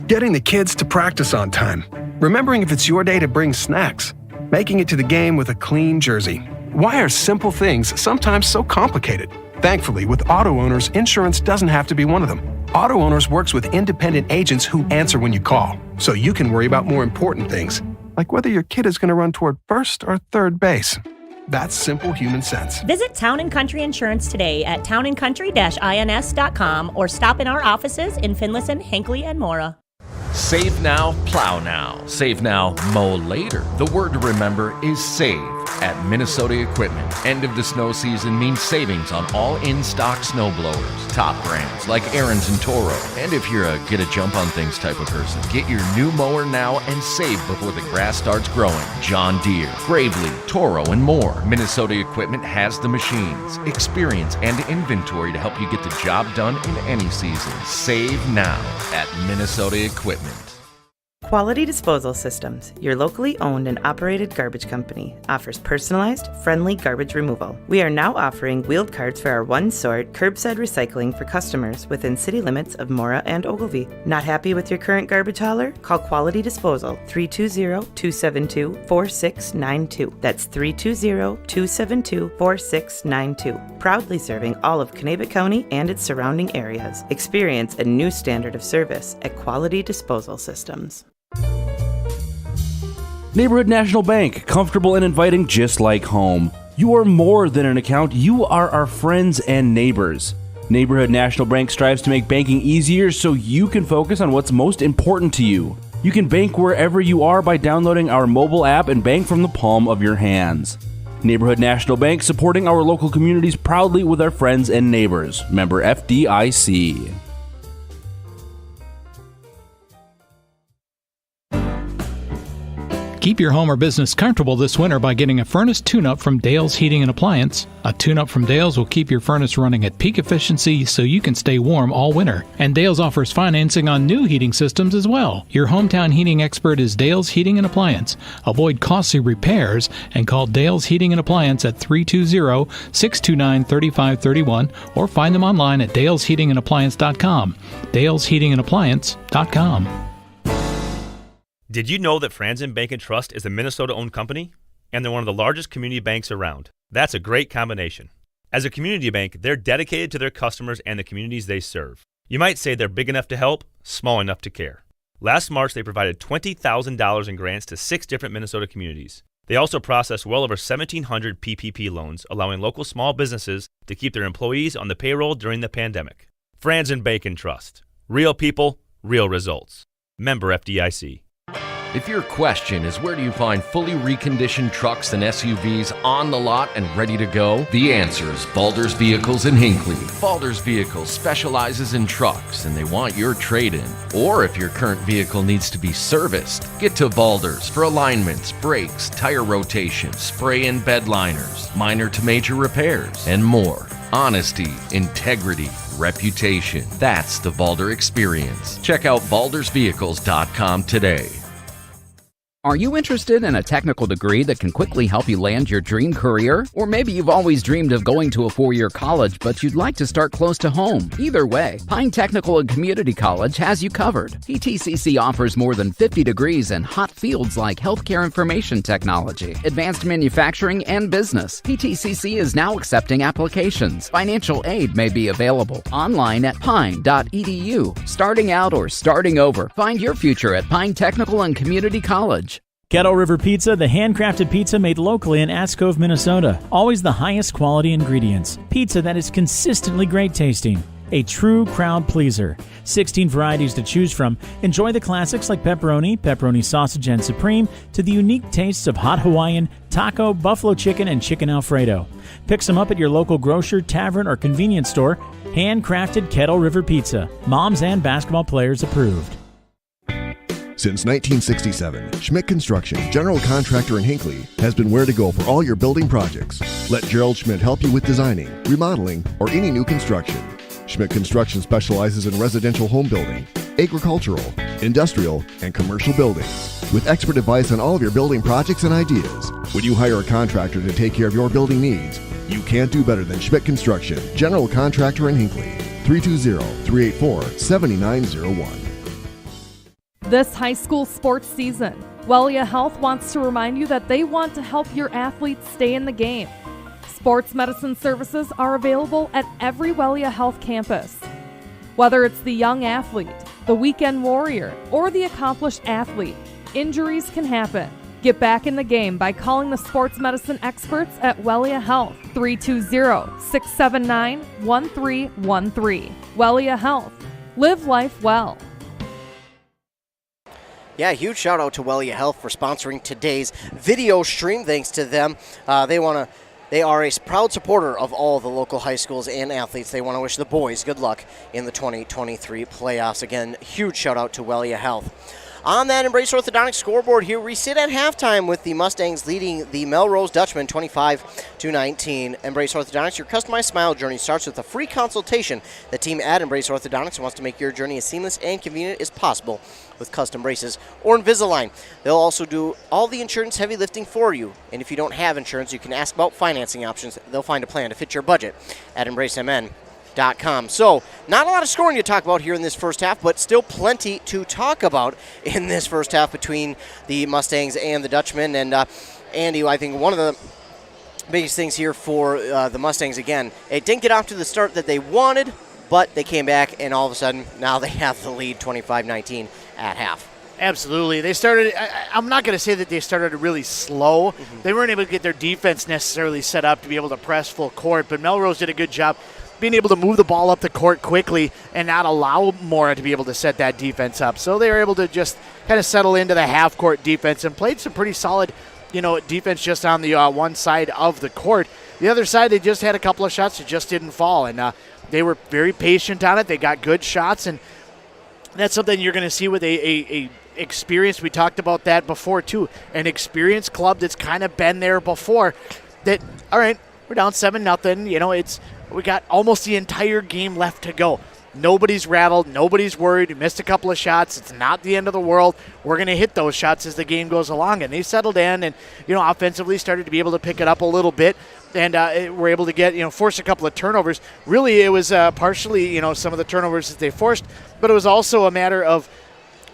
Getting the kids to practice on time. Remembering if it's your day to bring snacks. Making it to the game with a clean jersey. Why are simple things sometimes so complicated? Thankfully, with Auto Owners, insurance doesn't have to be one of them. Auto Owners works with independent agents who answer when you call, so you can worry about more important things, like whether your kid is going to run toward first or third base. That's simple human sense. Visit Town & Country Insurance today at townandcountry-ins.com or stop in our offices in Finlayson, Hinckley, and Mora. Save now, plow now. Save now, mow later. The word to remember is save at Minnesota Equipment. End of the snow season means savings on all in-stock snow blowers. Top brands like Ariens and Toro. And if you're a get a jump on things type of person, get your new mower now and save before the grass starts growing. John Deere, Gravely, Toro, and more. Minnesota Equipment has the machines, experience, and inventory to help you get the job done in any season. Save now at Minnesota Equipment. Quality Disposal Systems, your locally owned and operated garbage company, offers personalized, friendly garbage removal. We are now offering wheeled carts for our one-sort curbside recycling for customers within city limits of Mora and Ogilvie. Not happy with your current garbage hauler? Call Quality Disposal, 320-272-4692. That's 320-272-4692. Proudly serving all of Kanabec County and its surrounding areas. Experience a new standard of service at Quality Disposal Systems. Neighborhood National Bank, comfortable and inviting just like home. You are more than an account, you are our friends and neighbors. Neighborhood National Bank strives to make banking easier so you can focus on what's most important to you. You can bank wherever you are by downloading our mobile app and bank from the palm of your hands. Neighborhood National Bank, supporting our local communities proudly with our friends and neighbors. Member FDIC. Keep your home or business comfortable this winter by getting a furnace tune-up from Dale's Heating and Appliance. A tune-up from Dale's will keep your furnace running at peak efficiency so you can stay warm all winter. And Dale's offers financing on new heating systems as well. Your hometown heating expert is Dale's Heating and Appliance. Avoid costly repairs and call Dale's Heating and Appliance at 320-629-3531 or find them online at dalesheatingandappliance.com. dalesheatingandappliance.com. Did you know that Franzen Bank and Trust is a Minnesota-owned company? And they're one of the largest community banks around. That's a great combination. As a community bank, they're dedicated to their customers and the communities they serve. You might say they're big enough to help, small enough to care. Last March, they provided $20,000 in grants to 6 different Minnesota communities. They also processed well over 1,700 PPP loans, allowing local small businesses to keep their employees on the payroll during the pandemic. Franzen Bank and Trust. Real people, real results. Member FDIC. If your question is where do you find fully reconditioned trucks and SUVs on the lot and ready to go, the answer is Balders Vehicles in Hinckley. Balders Vehicles specializes in trucks and they want your trade-in. Or if your current vehicle needs to be serviced, get to Balders for alignments, brakes, tire rotation, spray and bed liners, minor to major repairs, and more. Honesty, integrity, reputation. That's the Balder experience. Check out baldersvehicles.com today. Are you interested in a technical degree that can quickly help you land your dream career? Or maybe you've always dreamed of going to a 4-year college, but you'd like to start close to home. Either way, Pine Technical and Community College has you covered. PTCC offers more than 50 degrees in hot fields like healthcare information technology, advanced manufacturing, and business. PTCC is now accepting applications. Financial aid may be available online at pine.edu. Starting out or starting over, find your future at Pine Technical and Community College. Kettle River Pizza, the handcrafted pizza made locally in Ash Cove, Minnesota. Always the highest quality ingredients. Pizza that is consistently great tasting. A true crowd pleaser. 16 varieties to choose from. Enjoy the classics like pepperoni, pepperoni sausage and supreme, to the unique tastes of hot Hawaiian, taco, buffalo chicken, and chicken Alfredo. Pick some up at your local grocer, tavern, or convenience store. Handcrafted Kettle River Pizza. Moms and basketball players approved. Since 1967, Schmidt Construction, general contractor in Hinckley, has been where to go for all your building projects. Let Gerald Schmidt help you with designing, remodeling, or any new construction. Schmidt Construction specializes in residential home building, agricultural, industrial, and commercial buildings. With expert advice on all of your building projects and ideas, when you hire a contractor to take care of your building needs, you can't do better than Schmidt Construction, general contractor in Hinckley. 320-384-7901. This high school sports season, Wellia Health wants to remind you that they want to help your athletes stay in the game. Sports medicine services are available at every Wellia Health campus. Whether it's the young athlete, the weekend warrior, or the accomplished athlete, injuries can happen. Get back in the game by calling the sports medicine experts at Wellia Health, 320-679-1313. Wellia Health. Live life well. Yeah, huge shout out to Wellia Health for sponsoring today's video stream. Thanks to them. They are a proud supporter of all the local high schools and athletes. They want to wish the boys good luck in the 2023 playoffs. Again, huge shout out to Wellia Health. On that Embrace Orthodontics scoreboard here, we sit at halftime with the Mustangs leading the Melrose Dutchmen 25-19. Embrace Orthodontics, your customized smile journey starts with a free consultation. The team at Embrace Orthodontics wants to make your journey as seamless and convenient as possible with custom braces or Invisalign. They'll also do all the insurance heavy lifting for you. And if you don't have insurance, you can ask about financing options. They'll find a plan to fit your budget at EmbraceMN.com. So, not a lot of scoring to talk about here in this first half, but still plenty to talk about in this first half between the Mustangs and the Dutchmen. And Andy, I think one of the biggest things here for the Mustangs, again, it didn't get off to the start that they wanted, but they came back, and all of a sudden, now they have the lead 25-19 at half. Absolutely. They started, I'm not going to say that they started really slow. They weren't able to get their defense necessarily set up to be able to press full court, but Melrose did a good job being able to move the ball up the court quickly and not allow Mora to be able to set that defense up. So they were able to just kind of settle into the half-court defense and played some pretty solid, defense just on the one side of the court. The other side, they just had a couple of shots that just didn't fall, and they were very patient on it. They got good shots, and that's something you're going to see with a experienced, we talked about that before too, an experienced club that's kind of been there before. That, all right, we're down 7-0, we got almost the entire game left to go. Nobody's rattled. Nobody's worried. We missed a couple of shots. It's not the end of the world. We're going to hit those shots as the game goes along. And they settled in and, offensively started to be able to pick it up a little bit. And were able to get, force a couple of turnovers. Really, it was partially, some of the turnovers that they forced. But it was also a matter of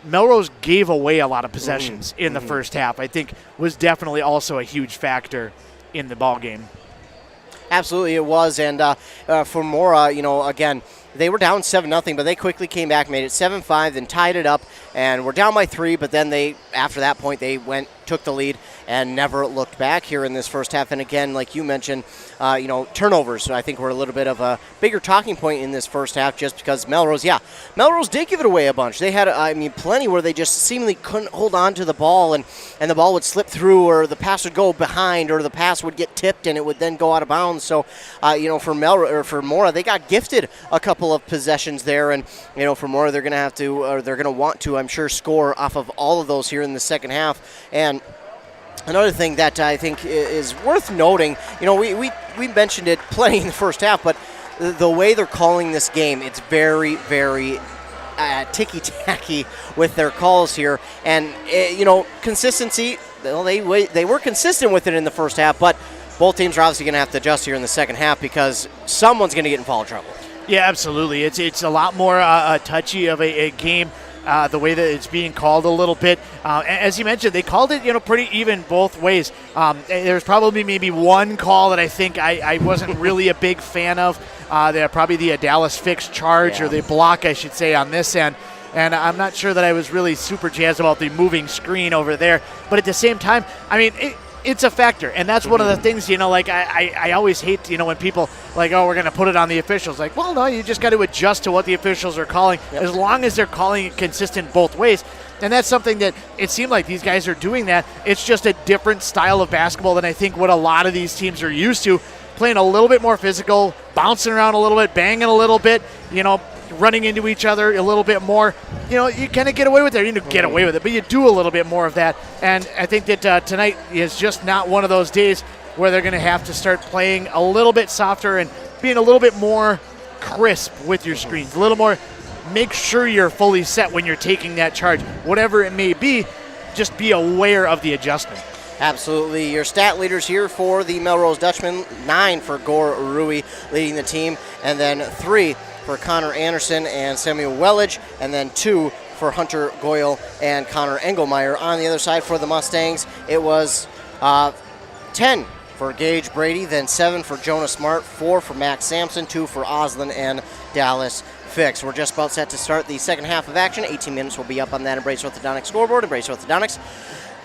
Melrose gave away a lot of possessions in the first half. I think was definitely also a huge factor in the ball game. Absolutely, it was. And for Mora, again, they were down 7-0, but they quickly came back, made it 7-5, then tied it up, and were down by 3. But then after that point, they took the lead and never looked back here in this first half. And again, like you mentioned, turnovers, I think, were a little bit of a bigger talking point in this first half, just because Melrose did give it away a bunch. They had, plenty where they just seemingly couldn't hold on to the ball, and the ball would slip through, or the pass would go behind, or the pass would get tipped and it would then go out of bounds. So, for Mora, they got gifted a couple of possessions there, and for Mora, they're going to have to, or they're going to want to, I'm sure, score off of all of those here in the second half. And another thing that I think is worth noting, we mentioned it plenty in the first half, but the way they're calling this game, it's very, very ticky-tacky with their calls here. And, consistency, they were consistent with it in the first half, but both teams are obviously going to have to adjust here in the second half because someone's going to get in foul trouble. Yeah, absolutely. It's a lot more touchy of a game. The way that it's being called a little bit. As you mentioned, they called it, pretty even both ways. There's probably maybe one call that I think I wasn't really a big fan of. Probably the Dallas fixed charge, or the block, I should say, on this end. And I'm not sure that I was really super jazzed about the moving screen over there. But at the same time, it's a factor, and that's one of the things, I always hate, when people we're going to put it on the officials. Well, no, you just got to adjust to what the officials are calling, as long as they're calling it consistent both ways. And that's something that it seemed like these guys are doing that. It's just a different style of basketball than I think what a lot of these teams are used to, playing a little bit more physical, bouncing around a little bit, banging a little bit, running into each other a little bit more. You kind of get away with it. You don't get away with it, but you do a little bit more of that. And I think that tonight is just not one of those days where they're going to have to start playing a little bit softer and being a little bit more crisp with your screens, a little more make sure you're fully set when you're taking that charge. Whatever it may be, just be aware of the adjustment. Absolutely. Your stat leaders here for the Melrose Dutchman, 9 for Gore Rui leading the team, and then 3 for Connor Anderson and Samuel Wellage, and then 2 for Hunter Goyle and Connor Engelmeyer. On the other side for the Mustangs, it was 10 for Gage Brady, then 7 for Jonah Smart, 4 for Max Sampson, 2 for Oslin and Dallas Fix. We're just about set to start the second half of action. 18 minutes will be up on that Embrace Orthodontics scoreboard. Embrace Orthodontics,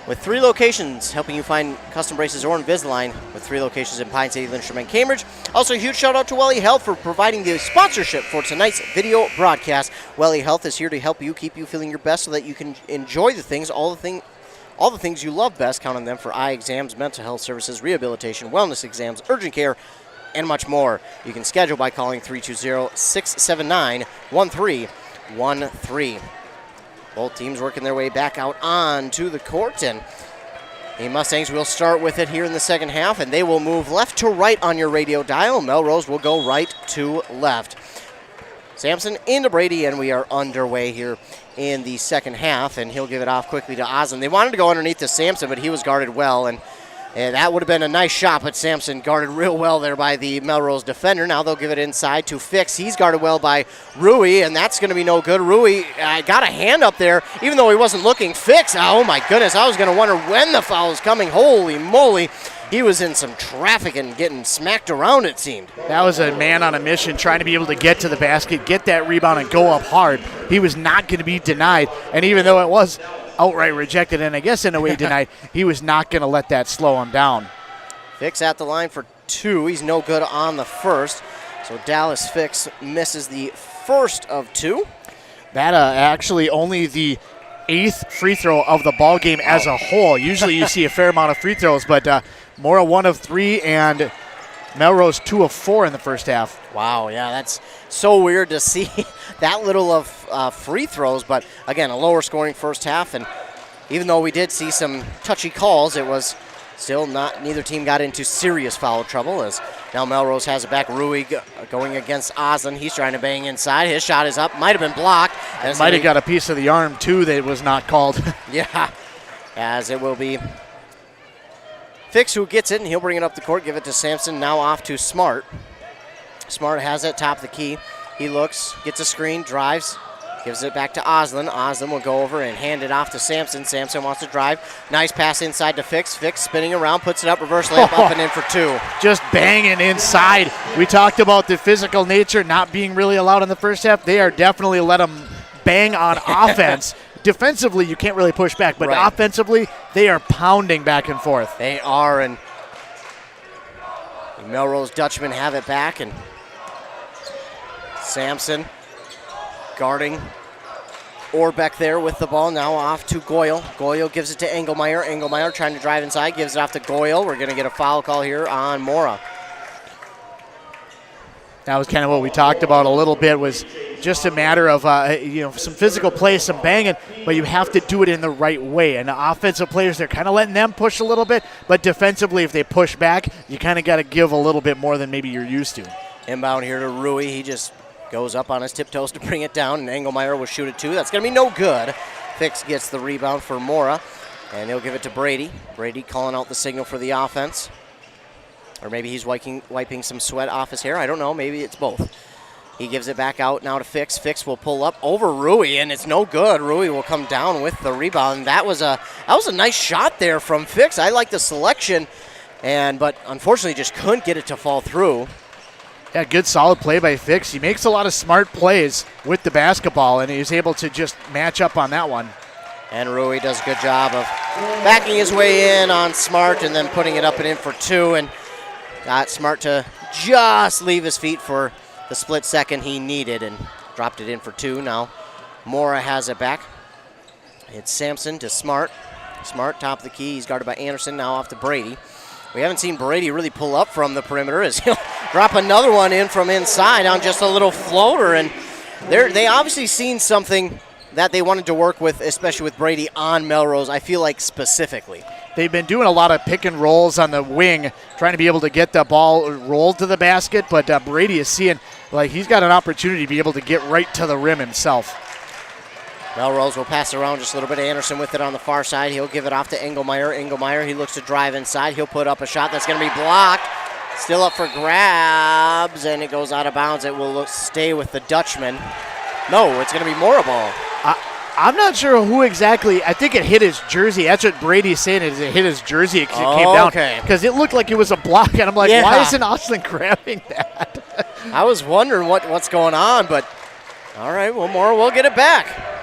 with 3 locations, helping you find custom braces or Invisalign, with 3 locations in Pine City, Lindstrom, and Cambridge. Also, a huge shout out to Welly Health for providing the sponsorship for tonight's video broadcast. Welly Health is here to help you keep you feeling your best so that you can enjoy the things, all the things you love best. Count on them for eye exams, mental health services, rehabilitation, wellness exams, urgent care, and much more. You can schedule by calling 320-679-1313. Both teams working their way back out onto the court, and the Mustangs will start with it here in the second half, and they will move left to right on your radio dial. Melrose will go right to left. Sampson into Brady, and we are underway here in the second half, and he'll give it off quickly to Oslin. They wanted to go underneath to Sampson, but he was guarded well, and that would have been a nice shot, but Sampson guarded real well there by the Melrose defender. Now they'll give it inside to Fix. He's guarded well by Rui, and that's going to be no good. Rui got a hand up there, even though he wasn't looking. Fix, oh my goodness, I was going to wonder when the foul was coming. Holy moly. He was in some traffic and getting smacked around, it seemed. That was a man on a mission trying to be able to get to the basket, get that rebound, and go up hard. He was not going to be denied, and even though it was outright rejected and I guess in a way denied, he was not going to let that slow him down. Fix at the line for 2. He's no good on the first. So Dallas Fix misses the first of 2. That actually only the 8th free throw of the ball game as a whole. Usually you see a fair amount of free throws, but Mora 1 of 3 and Melrose 2 of 4 in the first half. Wow, yeah, that's so weird to see that little of free throws, but again, a lower scoring first half, and even though we did see some touchy calls, it was still not, neither team got into serious foul trouble, as now Melrose has it back. Rui going against Oslin. He's trying to bang inside. His shot is up, might have been blocked. Might have got a piece of the arm too that was not called. Yeah, as it will be Fix who gets it, and he'll bring it up the court, give it to Sampson, now off to Smart. Smart has it, top of the key. He looks, gets a screen, drives, gives it back to Oslin. Oslin will go over and hand it off to Sampson. Sampson wants to drive. Nice pass inside to Fix. Fix spinning around, puts it up, reverse layup, up and in for 2. Just banging inside. We talked about the physical nature not being really allowed in the first half. They are definitely let them bang on offense. Defensively, you can't really push back, but offensively, they are pounding back and forth. They are, and the Melrose Dutchmen have it back, and Sampson guarding Orbeck there with the ball. Now off to Goyle. Goyle gives it to Engelmeyer. Engelmeyer trying to drive inside, gives it off to Goyle. We're going to get a foul call here on Mora. That was kind of what we talked about a little bit, was just a matter of some physical play, some banging, but you have to do it in the right way. And the offensive players, they're kind of letting them push a little bit, but defensively, if they push back, you kind of got to give a little bit more than maybe you're used to. Inbound here to Rui. He just goes up on his tiptoes to bring it down, and Engelmeyer will shoot it too. That's going to be no good. Fix gets the rebound for Mora, and he'll give it to Brady. Brady calling out the signal for the offense. Or maybe he's wiping some sweat off his hair. I don't know. Maybe it's both. He gives it back out now to Fix. Fix will pull up over Rui, and it's no good. Rui will come down with the rebound. That was a nice shot there from Fix. I like the selection, but unfortunately just couldn't get it to fall through. Yeah, good solid play by Fix. He makes a lot of smart plays with the basketball, and he's able to just match up on that one. And Rui does a good job of backing his way in on Smart and then putting it up and in for 2, and got Smart to just leave his feet for the split second he needed and dropped it in for 2. Now Mora has it back. It's Sampson to Smart. Smart, top of the key. He's guarded by Anderson, now off to Brady. We haven't seen Brady really pull up from the perimeter, as he'll drop another one in from inside on just a little floater. And they obviously seen something that they wanted to work with, especially with Brady on Melrose, I feel like specifically. they've been doing a lot of pick and rolls on the wing, trying to be able to get the ball rolled to the basket, but Brady is seeing like he's got an opportunity to be able to get right to the rim himself. Melrose will pass it around just a little bit. Anderson with it on the far side. He'll give it off to Engelmeyer. Engelmeyer, he looks to drive inside. He'll put up a shot that's going to be blocked. Still up for grabs, and it goes out of bounds. It will stay with the Dutchman. No, it's going to be Mora ball. I'm not sure who exactly. I think it hit his jersey. That's what Brady's saying. Is it hit his jersey? It came down because it looked like it was a block, and I'm like, why isn't Austin grabbing that? I was wondering what's going on, but all right, well, Mora will get it back.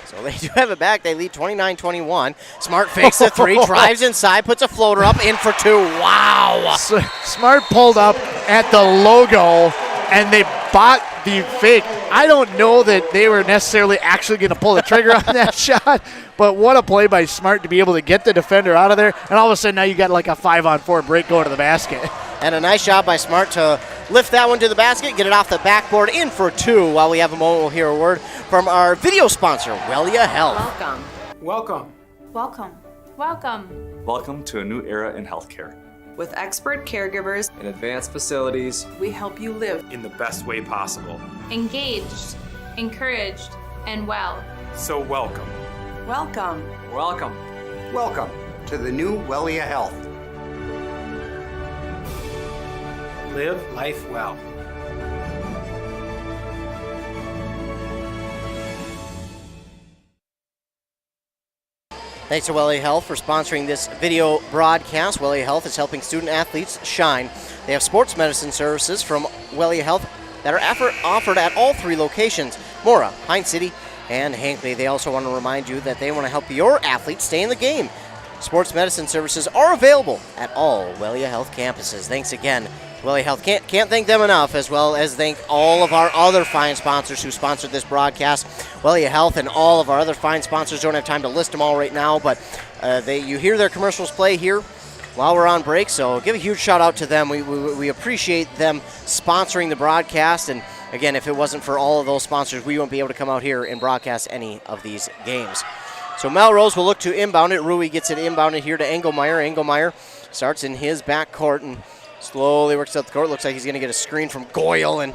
So they do have it back. They lead 29-21. Smart fakes the three, drives inside, puts a floater up, in for two. Wow. Smart pulled up at the logo, and they bought the fake. I don't know that they were necessarily actually going to pull the trigger on that shot, but what a play by Smart to be able to get the defender out of there, and all of a sudden now you got like a 5-on-4 break going to the basket. And a nice job by Smart to lift that one to the basket, get it off the backboard, in for two. While we have a moment, we'll hear a word from our video sponsor, Wellia Health. Welcome. Welcome. Welcome. Welcome. Welcome to a new era in healthcare. With expert caregivers In advanced facilities, we help you live in the best way possible. engaged, encouraged, and well. So welcome. Welcome. Welcome. Welcome to the new Wellia Health. Live life well. Thanks to Wellia Health for sponsoring this video broadcast. Wellia Health is helping student athletes shine. They have sports medicine services from Wellia Health that are offered at all three locations, Mora, Pine City, and Hinckley. They also want to remind you that they want to help your athletes stay in the game. Sports medicine services are available at all Wellia Health campuses. Thanks again, Wellia Health. Can't thank them enough, as well as thank all of our other fine sponsors who sponsored this broadcast. Wellia Health and all of our other fine sponsors, don't have time to list them all right now, but you hear their commercials play here while we're on break, so give a huge shout out to them. We appreciate them sponsoring the broadcast, and again, if it wasn't for all of those sponsors, we wouldn't be able to come out here and broadcast any of these games. So Melrose will look to inbound it. Rui gets it inbounded here to Engelmeyer. Engelmeyer starts in his back court and slowly works up the court. Looks like he's going to get a screen from Goyle, and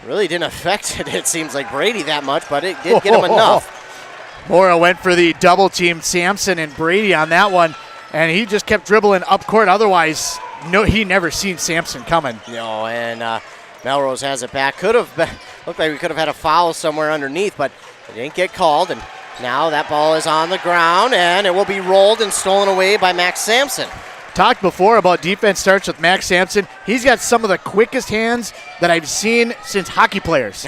really didn't affect it seems like Brady that much, but it did get him enough. Mora went for the double team Sampson and Brady on that one, and he just kept dribbling up court. Otherwise, he never seen Sampson coming. No, and Melrose has it back. Looked like we could have had a foul somewhere underneath, but it didn't get called, and now that ball is on the ground, and it will be rolled and stolen away by Max Sampson. Talked before about defense starts with Max Sampson. He's got some of the quickest hands that I've seen since hockey players.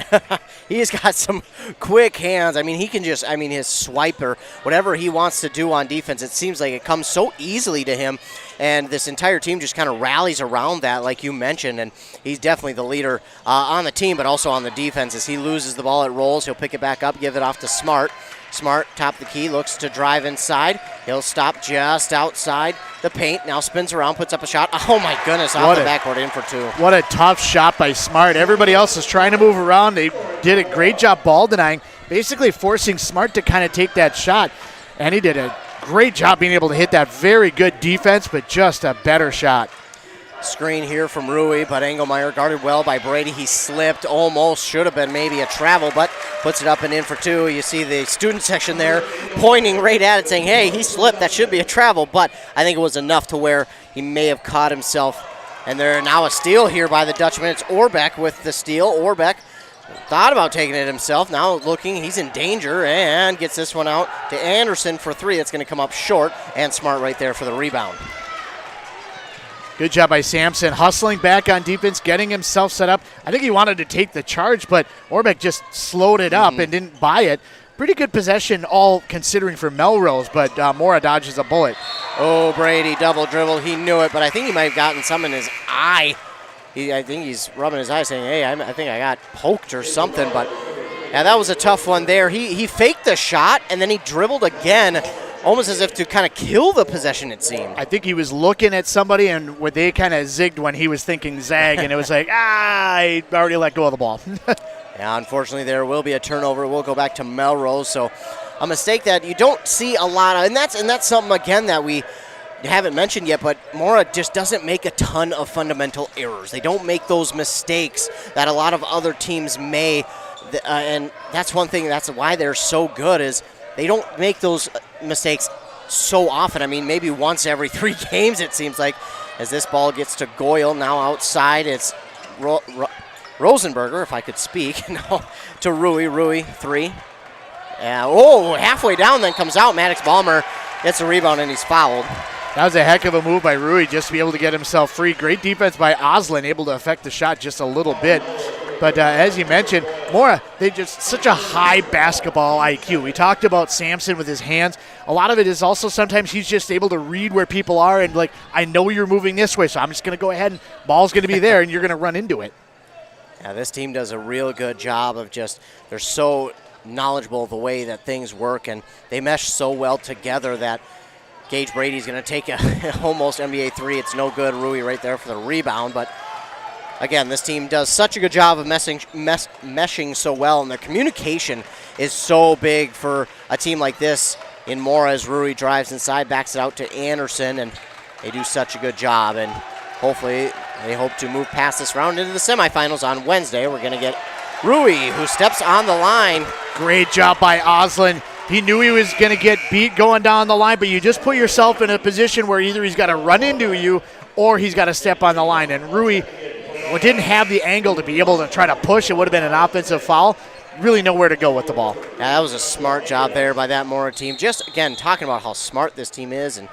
He's got some quick hands. I mean, he can just, his swiper, whatever he wants to do on defense, it seems like it comes so easily to him. And this entire team just kind of rallies around that, like you mentioned. And he's definitely the leader on the team, but also on the defense. As he loses the ball, it rolls. He'll pick it back up, give it off to Smart. Smart, top of the key, looks to drive inside. He'll stop just outside the paint. Now spins around, puts up a shot. Oh, my goodness, off the backboard, in for two. What a tough shot by Smart. Everybody else is trying to move around. They did a great job ball denying, basically forcing Smart to kind of take that shot. And he did a great job being able to hit that very good defense, but just a better shot. Screen here from Rui, but Engelmeyer guarded well by Brady. He slipped, almost should have been maybe a travel, but puts it up and in for two. You see the student section there pointing right at it saying, hey, he slipped, that should be a travel, but I think it was enough to where he may have caught himself. And there now a steal here by the Dutchman. It's Orbeck with the steal. Orbeck thought about taking it himself. Now looking, he's in danger and gets this one out to Anderson for three. That's going to come up short, and Smart right there for the rebound. Good job by Sampson, hustling back on defense, getting himself set up. I think he wanted to take the charge, but Orbeck just slowed it up and didn't buy it. Pretty good possession, all considering for Melrose, but Mora dodges a bullet. Oh, Brady double dribble. He knew it, but I think he might have gotten some in his eye. I think he's rubbing his eye saying, hey, I think I got poked or something, but yeah, that was a tough one there. He faked the shot, and then he dribbled again, almost as if to kind of kill the possession, it seemed. I think he was looking at somebody, and they kind of zigged when he was thinking zag, and it was like, I already let go of the ball. Yeah, unfortunately, there will be a turnover. We'll go back to Melrose. So a mistake that you don't see a lot of, and that's something, again, that we haven't mentioned yet, but Mora just doesn't make a ton of fundamental errors. They don't make those mistakes that a lot of other teams may, and that's one thing, that's why they're so good, is they don't make those mistakes so often. I mean, maybe once every 3 games, it seems like, as this ball gets to Goyle. Now outside, it's Rosenberger, if I could speak, now to Rui, 3. Halfway down, then comes out. Maddox Ballmer gets a rebound, and he's fouled. That was a heck of a move by Rui just to be able to get himself free. Great defense by Oslin, able to affect the shot just a little bit. But as you mentioned, Mora, they just such a high basketball IQ. We talked about Sampson with his hands. A lot of it is also sometimes he's just able to read where people are and, like, I know you're moving this way, so I'm just going to go ahead and ball's going to be there and you're going to run into it. Yeah, this team does a real good job of they're so knowledgeable of the way that things work, and they mesh so well together that Gage Brady's going to take a almost NBA 3. It's no good. Rui right there for the rebound, but again, this team does such a good job of meshing so well, and their communication is so big for a team like this in Mora as Rui drives inside, backs it out to Anderson, and they do such a good job, and hopefully they hope to move past this round into the semifinals on Wednesday. We're going to get Rui, who steps on the line. Great job by Oslin. He knew he was going to get beat going down the line, but you just put yourself in a position where either he's got to run into you or he's got to step on the line, and Rui didn't have the angle to be able to try to push. It would have been an offensive foul. Really nowhere to go with the ball. Yeah, that was a smart job there by that Mora team. Just, again, talking about how smart this team is. And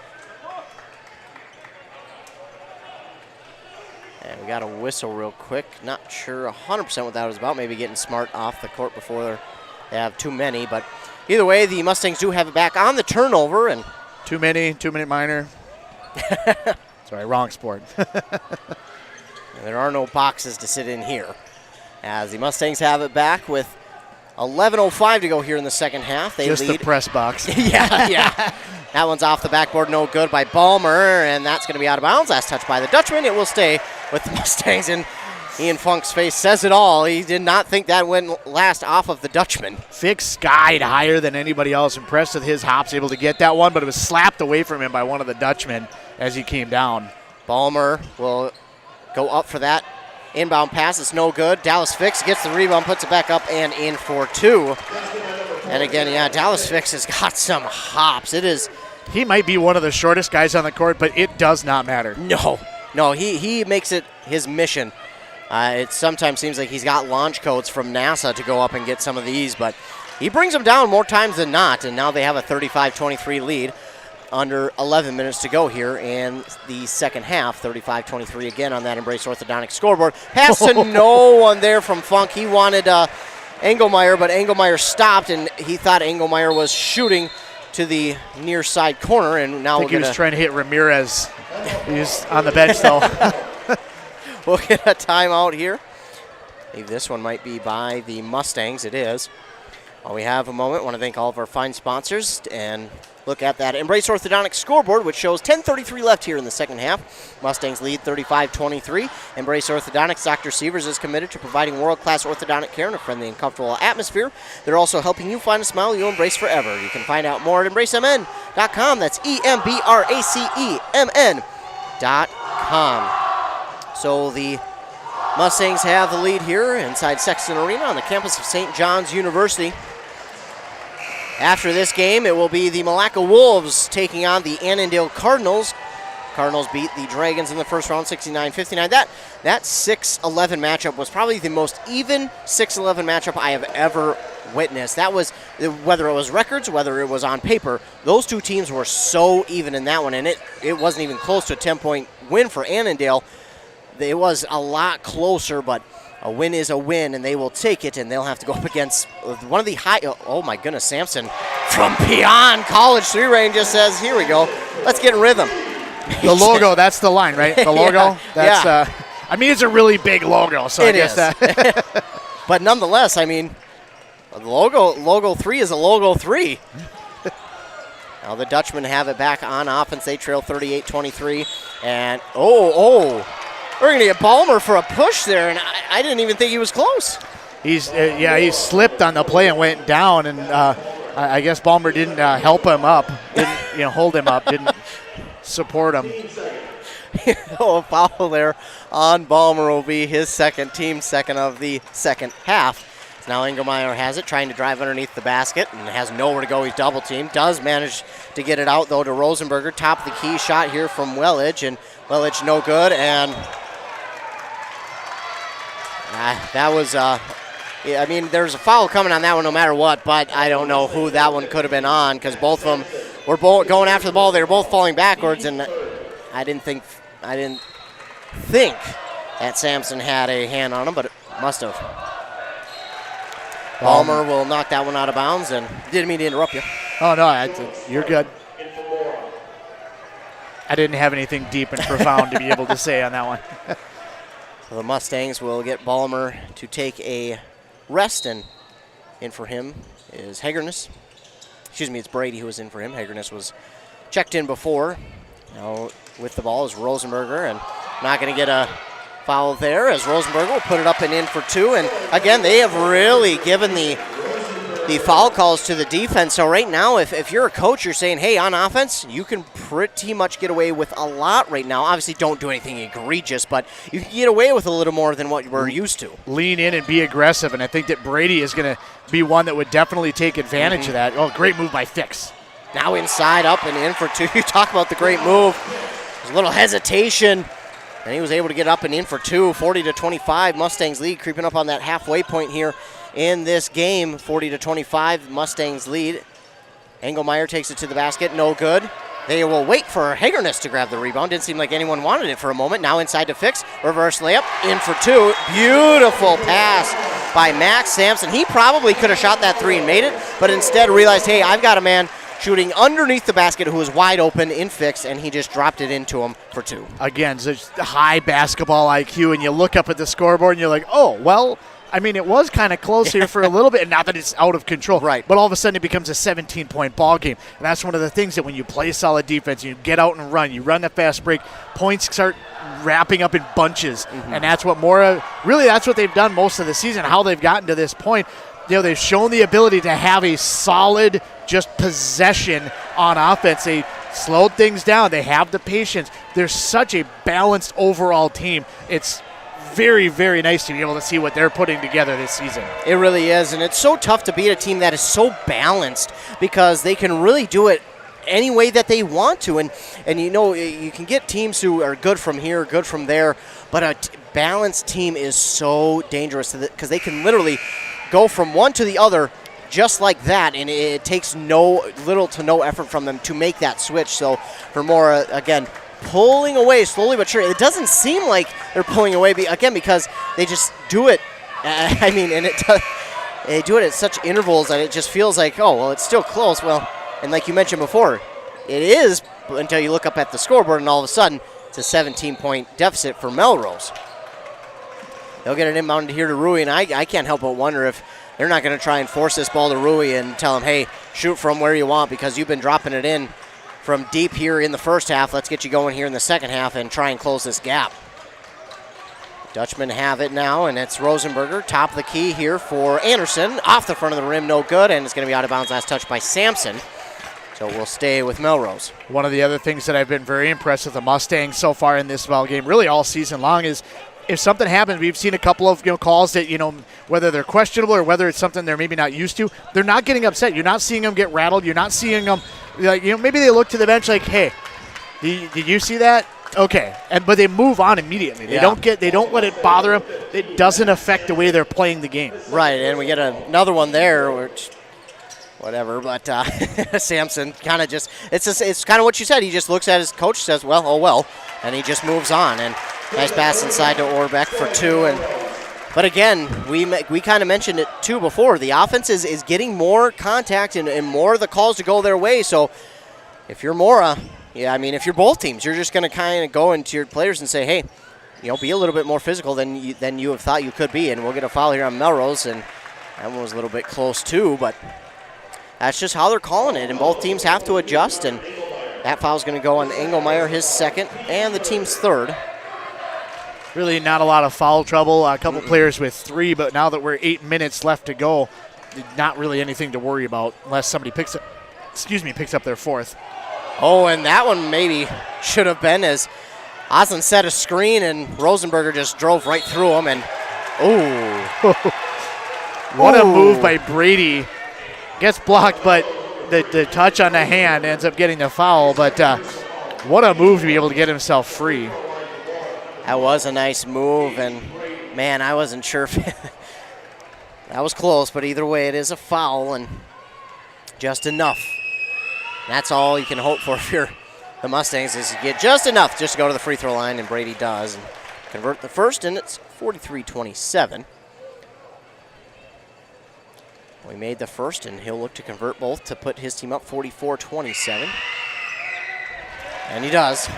we got a whistle real quick. Not sure 100% what that was about. Maybe getting smart off the court before they have too many. But either way, the Mustangs do have it back on the turnover. And too many, 2-minute minor. Sorry, wrong sport. There are no boxes to sit in here, as the Mustangs have it back with 11:05 to go here in the second half. They just lead. The press box. yeah. That one's off the backboard, no good by Ballmer, and that's going to be out of bounds. Last touch by the Dutchman. It will stay with the Mustangs, and Ian Funk's face says it all. He did not think that went last off of the Dutchman. Fick skied higher than anybody else. Impressed with his hops, able to get that one, but it was slapped away from him by one of the Dutchmen as he came down. Ballmer will go up for that inbound pass. It's no good. Dallas Fix gets the rebound, puts it back up and in for 2. And again, yeah, Dallas Fix has got some hops. He might be one of the shortest guys on the court, but it does not matter. No, he makes it his mission. It sometimes seems like he's got launch codes from NASA to go up and get some of these, but he brings them down more times than not, and now they have a 35-23 lead. Under 11 minutes to go here in the second half. 35-23 again on that Embrace Orthodontic scoreboard. Pass to no one there from Funk. He wanted Engelmeyer, but Engelmeyer stopped, and he thought Engelmeyer was shooting to the near side corner, and now I think he was trying to hit Ramirez. He's on the bench, though. We'll get a timeout here. I believe this one might be by the Mustangs. It is. While we have a moment, I want to thank all of our fine sponsors and look at that Embrace Orthodontic scoreboard, which shows 10:33 left here in the second half. Mustangs lead 35-23. Embrace Orthodontics, Dr. Sievers is committed to providing world-class orthodontic care in a friendly and comfortable atmosphere. They're also helping you find a smile you'll embrace forever. You can find out more at embracemn.com. That's EMBRACEMN.com. So the Mustangs have the lead here inside Sexton Arena on the campus of St. John's University. After this game, it will be the Malacca Wolves taking on the Annandale Cardinals. Cardinals beat the Dragons in the first round, 69-59. That 6-11 matchup was probably the most even 6-11 matchup I have ever witnessed. That was, whether it was records, whether it was on paper, those two teams were so even in that one, and it wasn't even close to a 10-point win for Annandale. It was a lot closer, but a win is a win, and they will take it, and they'll have to go up against one of the high. Oh, my goodness, Sampson from beyond college three-range just says, here we go. Let's get in rhythm. The logo, that's the line, right? The logo? That's. I mean, it's a really big logo, so I guess that. But nonetheless, I mean, logo 3 is a logo 3. Now the Dutchmen have it back on offense. They trail 38-23. And, we're going to get Ballmer for a push there, and I didn't even think he was close. He slipped on the play and went down, and I guess Ballmer didn't help him up, didn't hold him up, didn't support him. A foul there on Ballmer will be his team second of the second half. So now Engelmeyer has it, trying to drive underneath the basket and has nowhere to go. He's double teamed. Does manage to get it out though to Rosenberger. Top of the key shot here from Welledge, and Welledge no good. And that was, I mean, there's a foul coming on that one no matter what, but I don't know who that one could have been on because both of them were going after the ball. They were both falling backwards, and I didn't think that Sampson had a hand on him, but it must have. Ballmer will knock that one out of bounds, and didn't mean to interrupt you. Oh, no, you're good. I didn't have anything deep and profound to be able to say on that one. So the Mustangs will get Ballmer to take a rest, and in for him is Hagerness. Excuse me, it's Brady who was in for him. Hagerness was checked in before. Now with the ball is Rosenberger, and not going to get a foul there as Rosenberger will put it up and in for two. And again, they have really given the foul calls to the defense. So right now, if you're a coach, you're saying, hey, on offense, you can pretty much get away with a lot right now. Obviously, don't do anything egregious, but you can get away with a little more than what we're used to. Lean in and be aggressive, and I think that Brady is going to be one that would definitely take advantage of that. Oh, great move by Fix. Now inside, up and in for two. You talk about the great move. There's a little hesitation, and he was able to get up and in for two. 40-25, Mustangs lead, creeping up on that halfway point here in this game. 40-25, Mustangs lead. Engelmeyer takes it to the basket, no good. They will wait for Hagerness to grab the rebound. Didn't seem like anyone wanted it for a moment. Now inside to Fix, reverse layup, in for two. Beautiful pass by Max Sampson. He probably could have shot that three and made it, but instead realized, hey, I've got a man shooting underneath the basket who was wide open in Fix, and he just dropped it into him for two. Again, such high basketball IQ, and you look up at the scoreboard and you're like, oh, well, I mean, it was kind of close here for a little bit, and not that it's out of control. Right. But all of a sudden it becomes a 17-point ball game. And that's one of the things that when you play solid defense, you get out and run, you run the fast break, points start wrapping up in bunches. And that's what Mora, really that's what they've done most of the season, how they've gotten to this point. You know, they've shown the ability to have a solid just possession on offense. They slowed things down. They have the patience. They're such a balanced overall team. It's very, very nice to be able to see what they're putting together this season. It really is, and it's so tough to beat a team that is so balanced because they can really do it any way that they want to. And you know, you can get teams who are good from here, good from there, but a balanced team is so dangerous because they can literally go from one to the other just like that, and it takes little to no effort from them to make that switch. So for Mora, again, pulling away slowly but surely. It doesn't seem like they're pulling away, again, because they just do it. I mean, and they do it at such intervals that it just feels like, oh, well, it's still close. Well, and like you mentioned before, it is until you look up at the scoreboard, and all of a sudden, it's a 17-point deficit for Melrose. They'll get it inbound here to Rui, and I can't help but wonder if they're not going to try and force this ball to Rui and tell him, hey, shoot from where you want because you've been dropping it in from deep here in the first half. Let's get you going here in the second half and try and close this gap. Dutchmen have it now, and it's Rosenberger. Top of the key here for Anderson. Off the front of the rim, no good, and it's going to be out of bounds. Last touch by Sampson. So we'll stay with Melrose. One of the other things that I've been very impressed with the Mustangs so far in this ball game, really all season long, is if something happens, we've seen a couple of calls that, whether they're questionable or whether it's something they're maybe not used to, they're not getting upset. You're not seeing them get rattled. You're not seeing them, maybe they look to the bench like, hey, did you see that? Okay, but they move on immediately. They don't let it bother them. It doesn't affect the way they're playing the game. Right, and we get another one there, which, whatever. But Sampson kind of it's kind of what you said. He just looks at his coach, says, well, oh well, and he just moves on. And nice pass inside to Orbeck for two. But again, we kind of mentioned it too before. The offense is getting more contact and more of the calls to go their way. So if you're Mora, if you're both teams, you're just going to kind of go into your players and say, hey, be a little bit more physical than you have thought you could be. And we'll get a foul here on Melrose, and that one was a little bit close too. But that's just how they're calling it, and both teams have to adjust. And that foul's going to go on Engelmeyer, his second, and the team's third. Really not a lot of foul trouble. A couple players with three, but now that we're 8 minutes left to go, not really anything to worry about unless somebody picks up their fourth. Oh, and that one maybe should have been, as Oslin set a screen and Rosenberger just drove right through him. And what a move by Brady. Gets blocked, but the touch on the hand ends up getting the foul. But what a move to be able to get himself free. That was a nice move, and man, I wasn't sure if that was close, but either way, it is a foul, and just enough. That's all you can hope for if you're the Mustangs, is you get just enough just to go to the free throw line, and Brady does, and convert the first, and it's 43-27. We made the first, and he'll look to convert both to put his team up 44-27. And he does.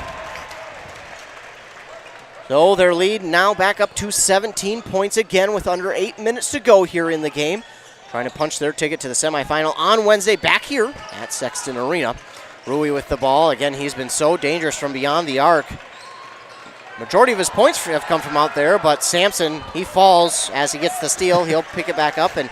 So their lead now back up to 17 points again with under 8 minutes to go here in the game. Trying to punch their ticket to the semifinal on Wednesday back here at Sexton Arena. Rui with the ball. Again, he's been so dangerous from beyond the arc. Majority of his points have come from out there, but Sampson, he falls as he gets the steal. He'll pick it back up, and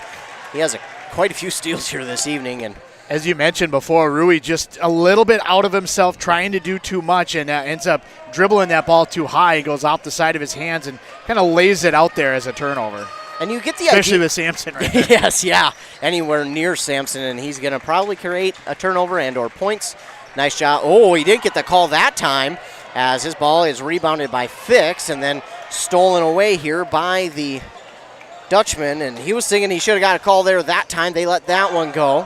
he has quite a few steals here this evening. And as you mentioned before, Rui just a little bit out of himself, trying to do too much, and ends up dribbling that ball too high. He goes off the side of his hands and kind of lays it out there as a turnover. And you get the especially idea. with Sampson right there. Yes, yeah. Anywhere near Sampson, and he's going to probably create a turnover and or points. Nice job. Oh, he didn't get the call that time, as his ball is rebounded by Fix and then stolen away here by the Dutchman. And he was thinking he should have got a call there that time. They let that one go.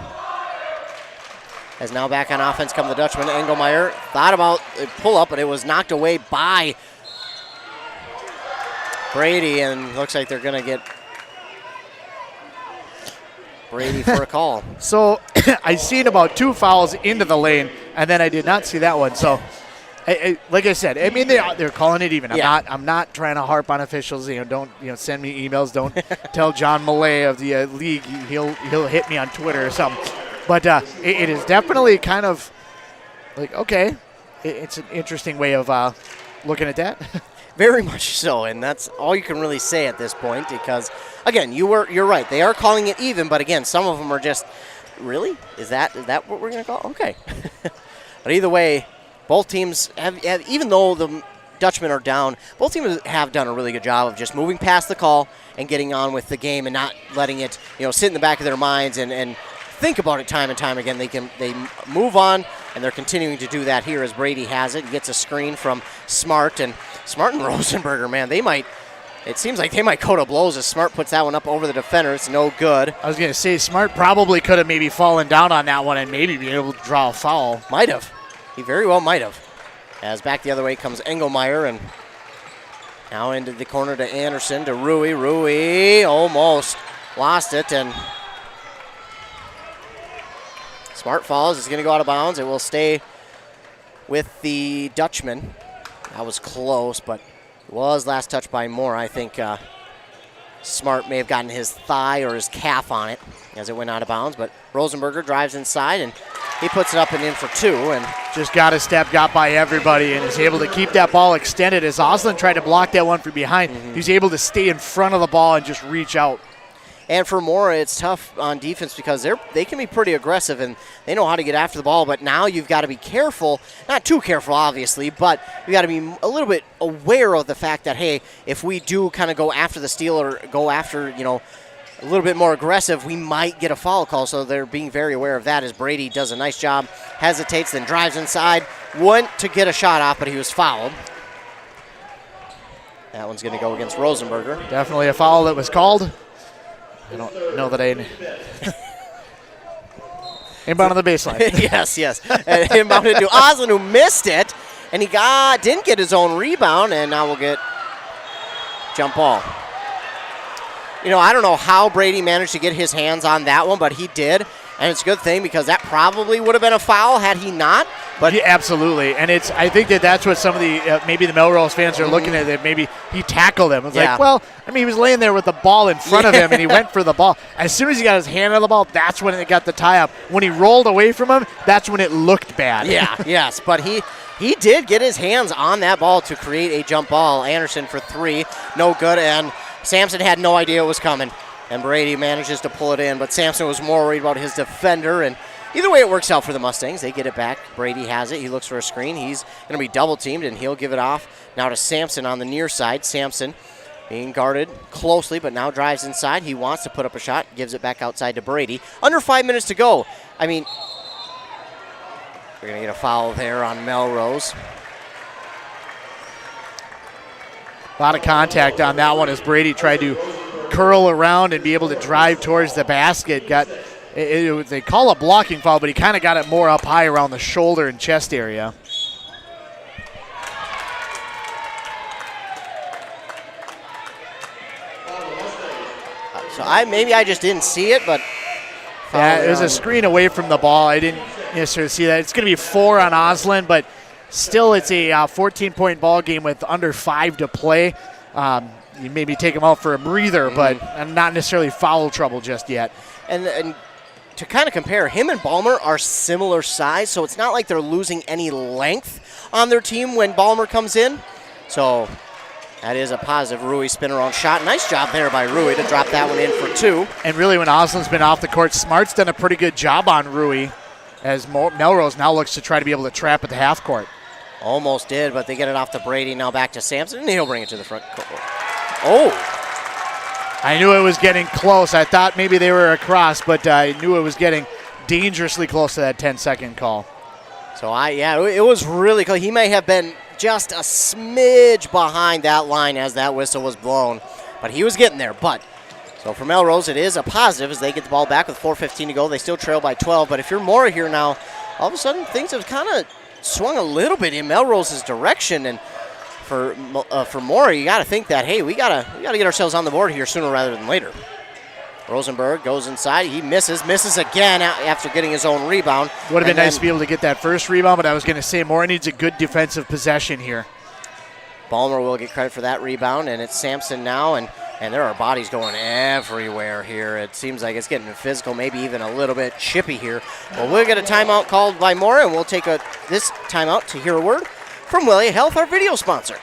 As now back on offense come the Dutchman. Engelmeyer thought about a pull-up, but it was knocked away by Brady, and looks like they're going to get Brady for a call. So I seen about 2 fouls into the lane, and then I did not see that one. So, like I said, I mean they're calling it even. I'm not trying to harp on officials. Don't send me emails. Don't tell John Millay of the league. He'll hit me on Twitter or something. But it is definitely kind of like, okay, it's an interesting way of looking at that. Very much so, and that's all you can really say at this point, because, again, you're right. They are calling it even, but, again, some of them are just, really? Is that what we're going to call? Okay. But either way, both teams have, even though the Dutchmen are down, both teams have done a really good job of just moving past the call and getting on with the game and not letting it, sit in the back of their minds and think about it time and time again. They move on, and they're continuing to do that here as Brady has it. He gets a screen from Smart and Rosenberger, man, it seems like they might go to blows as Smart puts that one up over the defender. It's no good. I was going to say, Smart probably could have maybe fallen down on that one and maybe be able to draw a foul. Might have. He very well might have. As back the other way comes Engelmeyer, and now into the corner to Anderson, to Rui. Rui almost lost it, and Smart falls. It's going to go out of bounds. It will stay with the Dutchman. That was close, but it was last touched by Mora. I think Smart may have gotten his thigh or his calf on it as it went out of bounds, but Rosenberger drives inside, and he puts it up and in for 2. And just got by everybody, and is able to keep that ball extended. As Oslin tried to block that one from behind, he's able to stay in front of the ball and just reach out. And for Mora, it's tough on defense because they can be pretty aggressive and they know how to get after the ball. But now you've got to be careful, not too careful, obviously, but you got to be a little bit aware of the fact that, hey, if we do kind of go after the steal or go after, a little bit more aggressive, we might get a foul call. So they're being very aware of that as Brady does a nice job, hesitates, then drives inside, went to get a shot off, but he was fouled. That one's going to go against Rosenberger. Definitely a foul that was called. I don't know that I inbound on the baseline. yes. And inbounded to Oslin, who missed it, and he didn't get his own rebound, and now we'll get jump ball. I don't know how Brady managed to get his hands on that one, but he did, and it's a good thing because that probably would have been a foul had he not. But yeah, absolutely, and I think that's what some of the maybe the Melrose fans are looking at. That maybe he tackled him. It's like, well, he was laying there with the ball in front of him, and he went for the ball. As soon as he got his hand on the ball, that's when it got the tie up. When he rolled away from him, that's when it looked bad. Yes, but he did get his hands on that ball to create a jump ball. Anderson for 3, no good, and Sampson had no idea it was coming. And Brady manages to pull it in, but Sampson was more worried about his defender, and either way it works out for the Mustangs. They get it back. Brady has it. He looks for a screen. He's going to be double-teamed, and he'll give it off now to Sampson on the near side. Sampson being guarded closely, but now drives inside. He wants to put up a shot, gives it back outside to Brady. Under 5 minutes to go. I mean, we're going to get a foul there on Melrose. A lot of contact on that one as Brady tried to curl around and be able to drive towards the basket. They call a blocking foul, but he kind of got it more up high around the shoulder and chest area. So maybe I just didn't see it, but yeah, it was a screen away from the ball. I didn't necessarily see that. It's going to be 4 on Osland, but still it's a 14-point ball game with under 5 to play. You maybe take him out for a breather, but not necessarily foul trouble just yet. And to kind of compare, him and Balmer are similar size, so it's not like they're losing any length on their team when Balmer comes in. So that is a positive. Rui spin-around shot. Nice job there by Rui to drop that one in for 2. And really, when Osland's been off the court, Smart's done a pretty good job on Rui as Melrose now looks to try to be able to trap at the half court. Almost did, but they get it off to Brady. Now back to Sampson, and he'll bring it to the front court. Oh! I knew it was getting close. I thought maybe they were across, but I knew it was getting dangerously close to that 10-second call. So, it was really close. He may have been just a smidge behind that line as that whistle was blown, but he was getting there. But so for Melrose, it is a positive as they get the ball back with 4:15 to go. They still trail by 12, but if you're Mora here now, all of a sudden things have kind of swung a little bit in Melrose's direction, and for Mora, you got to think that, hey, we gotta get ourselves on the board here sooner rather than later. Rosenberg goes inside. He misses again after getting his own rebound. Would have been nice to be able to get that first rebound, but I was going to say Mora needs a good defensive possession here. Balmer will get credit for that rebound, and it's Sampson now, and there are bodies going everywhere here. It seems like it's getting physical, maybe even a little bit chippy here. Well, we'll get a timeout called by Mora, and we'll take this timeout to hear a word from Wellia Health, our video sponsor.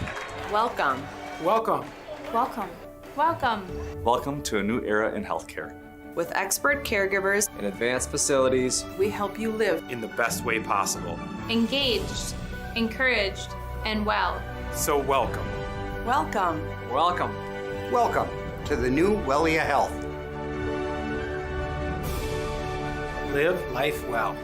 Welcome. Welcome. Welcome. Welcome. Welcome to a new era in healthcare. With expert caregivers and advanced facilities, we help you live in the best way possible. Engaged, encouraged, and well. So welcome. Welcome. Welcome. Welcome to the new Wellia Health. Live life well.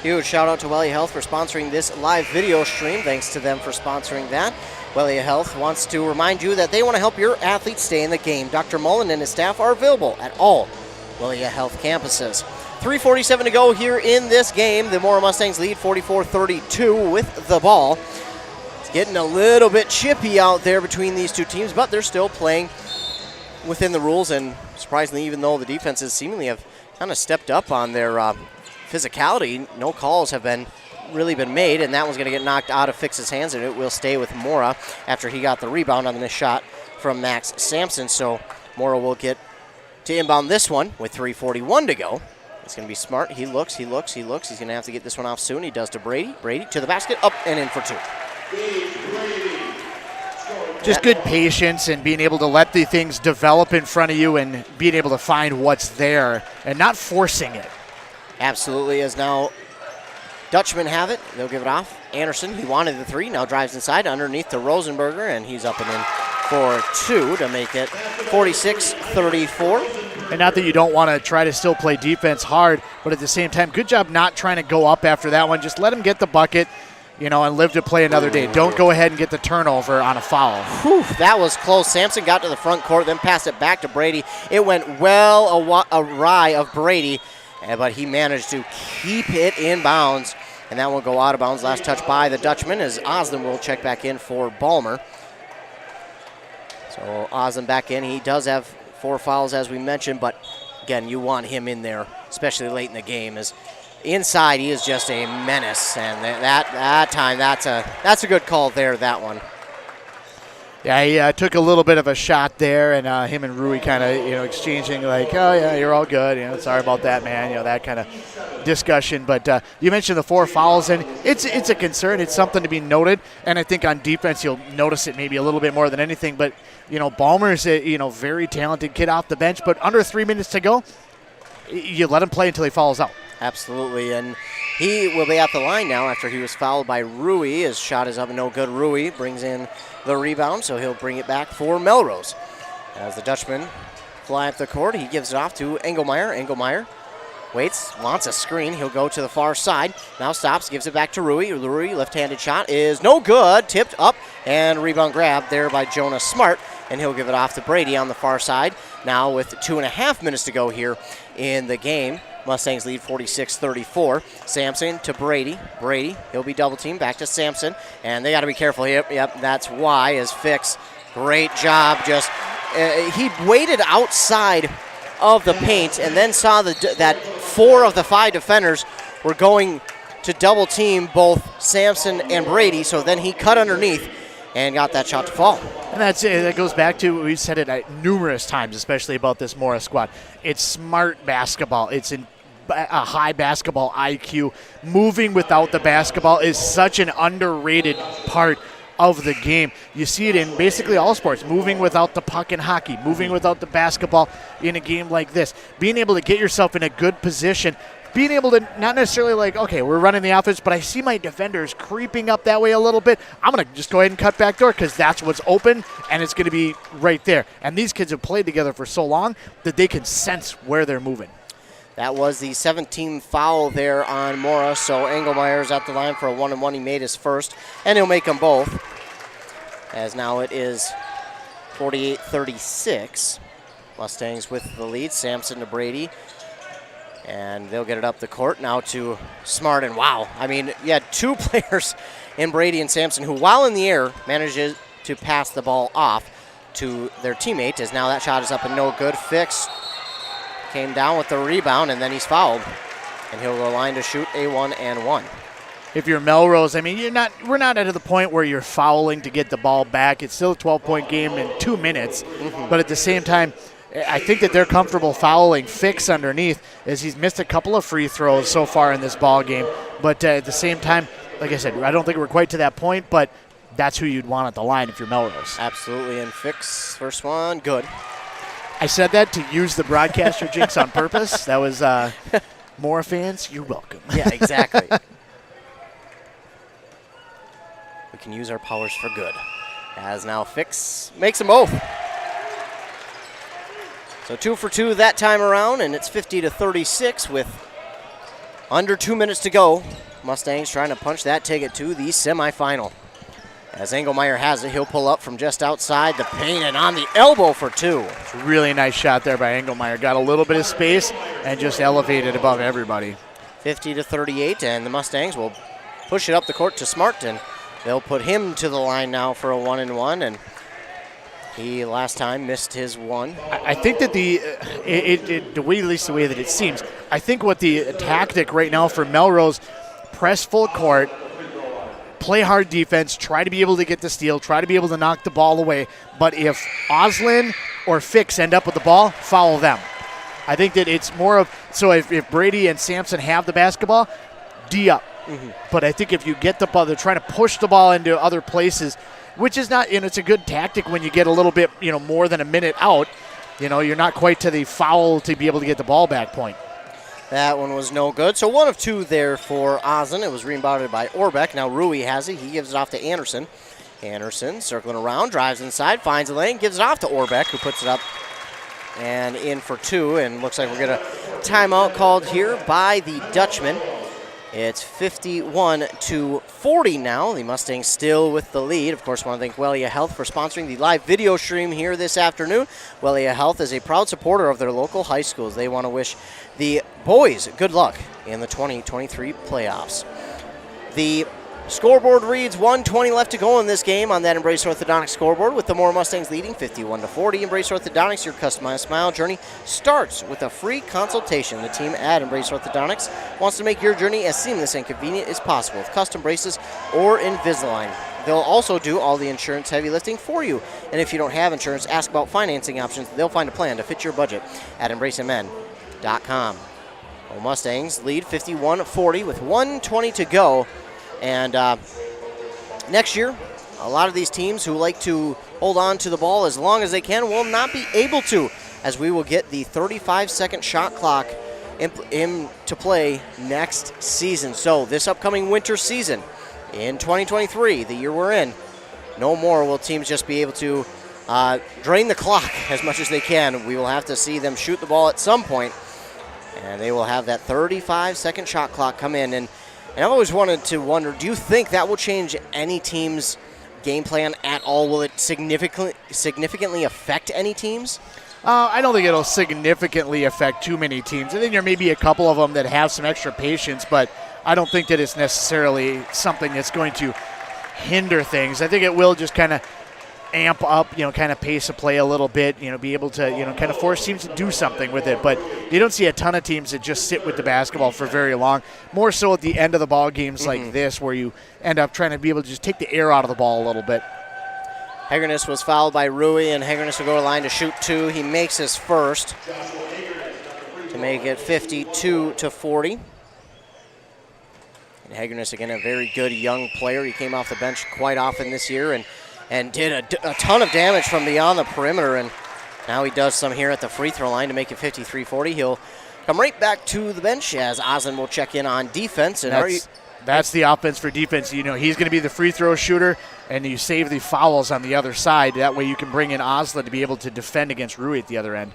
Huge shout out to Wellia Health for sponsoring this live video stream. Thanks to them for sponsoring that. Wellia Health wants to remind you that they want to help your athletes stay in the game. Dr. Mullen and his staff are available at all Wellia Health campuses. 3:47 to go here in this game. The Mora Mustangs lead 44-32 with the ball. It's getting a little bit chippy out there between these two teams, but they're still playing within the rules, and surprisingly, even though the defenses seemingly have kind of stepped up on their physicality, no calls have really been made, and that one's going to get knocked out of Fix's hands, and it will stay with Mora after he got the rebound on the missed shot from Max Sampson. So Mora will get to inbound this one with 3:41 to go. It's going to be Smart. He looks. He's going to have to get this one off soon. He does to Brady. Brady to the basket, up and in for 2. Just good patience and being able to let the things develop in front of you and being able to find what's there and not forcing it. Absolutely, as now Dutchmen have it. They'll give it off. Anderson, he wanted the 3, now drives inside underneath to Rosenberger, and he's up and in for 2 to make it 46-34. And not that you don't want to try to still play defense hard, but at the same time, good job not trying to go up after that one. Just let him get the bucket, and live to play another day. Don't go ahead and get the turnover on a foul. Whew, that was close. Sampson got to the front court, then passed it back to Brady. It went well awry of Brady, but he managed to keep it in bounds, and that will go out of bounds. Last touch by the Dutchman as Osland will check back in for Balmer. So Osland back in. He does have 4 fouls, as we mentioned, but again, you want him in there, especially late in the game. As inside, he is just a menace, and that time, that's a good call there, that one. Yeah, he took a little bit of a shot there, and him and Rui kind of, exchanging like, oh, yeah, you're all good. Sorry about that, man. That kind of discussion. But you mentioned the 4 fouls, and it's a concern. It's something to be noted, and I think on defense you'll notice it maybe a little bit more than anything. But, Ballmer's a, very talented kid off the bench, but under 3 minutes to go, you let him play until he fouls out. Absolutely, and he will be at the line now after he was fouled by Rui. His shot is up and no good. Rui brings in the rebound, so he'll bring it back for Melrose. As the Dutchman fly up the court, he gives it off to Engelmeyer. Engelmeyer waits, wants a screen. He'll go to the far side. Now stops, gives it back to Rui. Rui, left-handed shot is no good. Tipped up, and rebound grab there by Jonas Smart, and he'll give it off to Brady on the far side. Now with 2.5 minutes to go here in the game, Mustangs lead 46-34. Sampson to Brady. Brady, he'll be double teamed. Back to Sampson. And they got to be careful here. Yep, that's why is Fix. Great job. Just he waited outside of the paint and then saw that 4 of the 5 defenders were going to double team both Sampson and Brady. So then he cut underneath and got that shot to fall. And that goes back to, we've said it numerous times, especially about this Mora squad. It's smart basketball. It's a high basketball IQ. Moving without the basketball is such an underrated part of the game. You see it in basically all sports. Moving without the puck in hockey, moving without the basketball in a game like this. Being able to get yourself in a good position, being able to not necessarily like, okay, we're running the offense, but I see my defenders creeping up that way a little bit. I'm going to just go ahead and cut back door because that's what's open, and it's going to be right there. And these kids have played together for so long that they can sense where they're moving. That was the 17th foul there on Mora, so Engelmeyer's at the line for a 1-and-1. He made his first, and he'll make them both, as now it is 48-36. Mustangs with the lead. Sampson to Brady. And they'll get it up the court now to Smart. And wow, I mean, you had 2 players in Brady and Sampson who, while in the air, manages to pass the ball off to their teammate, as now that shot is up and no good. Fix came down with the rebound, and then he's fouled. And he'll go line to shoot a 1-and-1. If you're Melrose, I mean, we're not at the point where you're fouling to get the ball back. It's still a 12-point game in 2 minutes. But at the same time, I think that they're comfortable fouling Fix underneath, as he's missed a couple of free throws so far in this ball game. But at the same time, like I said, I don't think we're quite to that point, but that's who you'd want at the line if you're Melrose. Absolutely, and Fix, first one, good. I said that to use the broadcaster jinx on purpose. That was Mora fans, you're welcome. Yeah, exactly. We can use our powers for good. As now Fix makes them both. So 2 for 2 that time around, and it's 50-36 with under 2 minutes to go. Mustangs trying to punch that ticket to the semifinal. As Engelmeyer has it, he'll pull up from just outside the paint and on the elbow for 2. It's a really nice shot there by Engelmeyer. Got a little bit of space and just elevated above everybody. 50-38, and the Mustangs will push it up the court to Smart, and they'll put him to the line now for a 1-and-1, and he last time missed his one. I think that at least the way that it seems, I think what the tactic right now for Melrose, press full court, play hard defense, try to be able to get the steal, try to be able to knock the ball away. But if Oslin or Fix end up with the ball, foul them. I think that it's more of, so if Brady and Sampson have the basketball, D up. But I think if you get the ball, they're trying to push the ball into other places, which is not, it's a good tactic when you get a little bit, more than a minute out. You're not quite to the foul to be able to get the ball back point. That one was no good. So 1 of 2 there for Oslin. It was rebounded by Orbeck. Now Rui has it. He gives it off to Anderson. Anderson circling around, drives inside, finds a lane, gives it off to Orbeck, who puts it up and in for 2. And looks like we're going to timeout called here by the Dutchman. It's 51-40 now. The Mustangs still with the lead. Of course, I want to thank Wellia Health for sponsoring the live video stream here this afternoon. Wellia Health is a proud supporter of their local high schools. They want to wish the boys good luck in the 2023 playoffs. The scoreboard reads 1:20 left to go in this game on that Embrace Orthodontics scoreboard, with the Mora Mustangs leading 51-40. Embrace Orthodontics, your customized smile journey starts with a free consultation. The team at Embrace Orthodontics wants to make your journey as seamless and convenient as possible with custom braces or Invisalign. they'll also do all the insurance heavy lifting for you. And if you don't have insurance, ask about financing options. They'll find a plan to fit your budget at embracemn.com. Well, Mustangs lead 51-40 with 1:20 to go. And next year, a lot of these teams who like to hold on to the ball as long as they can will not be able to, as we will get the 35-second shot clock into play next season. So this upcoming winter season in 2023, the year we're in, no more will teams just be able to drain the clock as much as they can. We will have to see them shoot the ball at some point, and they will have that 35-second shot clock come in. And I've always wanted to wonder, do you think that will change any team's game plan at all? Will it significantly affect any teams? I don't think it'll significantly affect too many teams. I think there may be a couple of them that have some extra patience, but I don't think that it's necessarily something that's going to hinder things. I think it will just kind of amp up, kind of pace of play a little bit, be able to, kind of force teams to do something with it. But you don't see a ton of teams that just sit with the basketball for very long. More so at the end of the ball games like this, where you end up trying to be able to just take the air out of the ball a little bit. Hegernus was fouled by Rui, and Hegernus will go to the line to shoot two. He makes his first to make it 52-40. And Hegernus, again, a very good young player. He came off the bench quite often this year and did a ton of damage from beyond the perimeter. And now he does some here at the free throw line to make it 53-40. He'll come right back to the bench as Oslin will check in on defense. And that's the offense for defense. He's going to be the free throw shooter, and you save the fouls on the other side. That way you can bring in Oslin to be able to defend against Rui at the other end.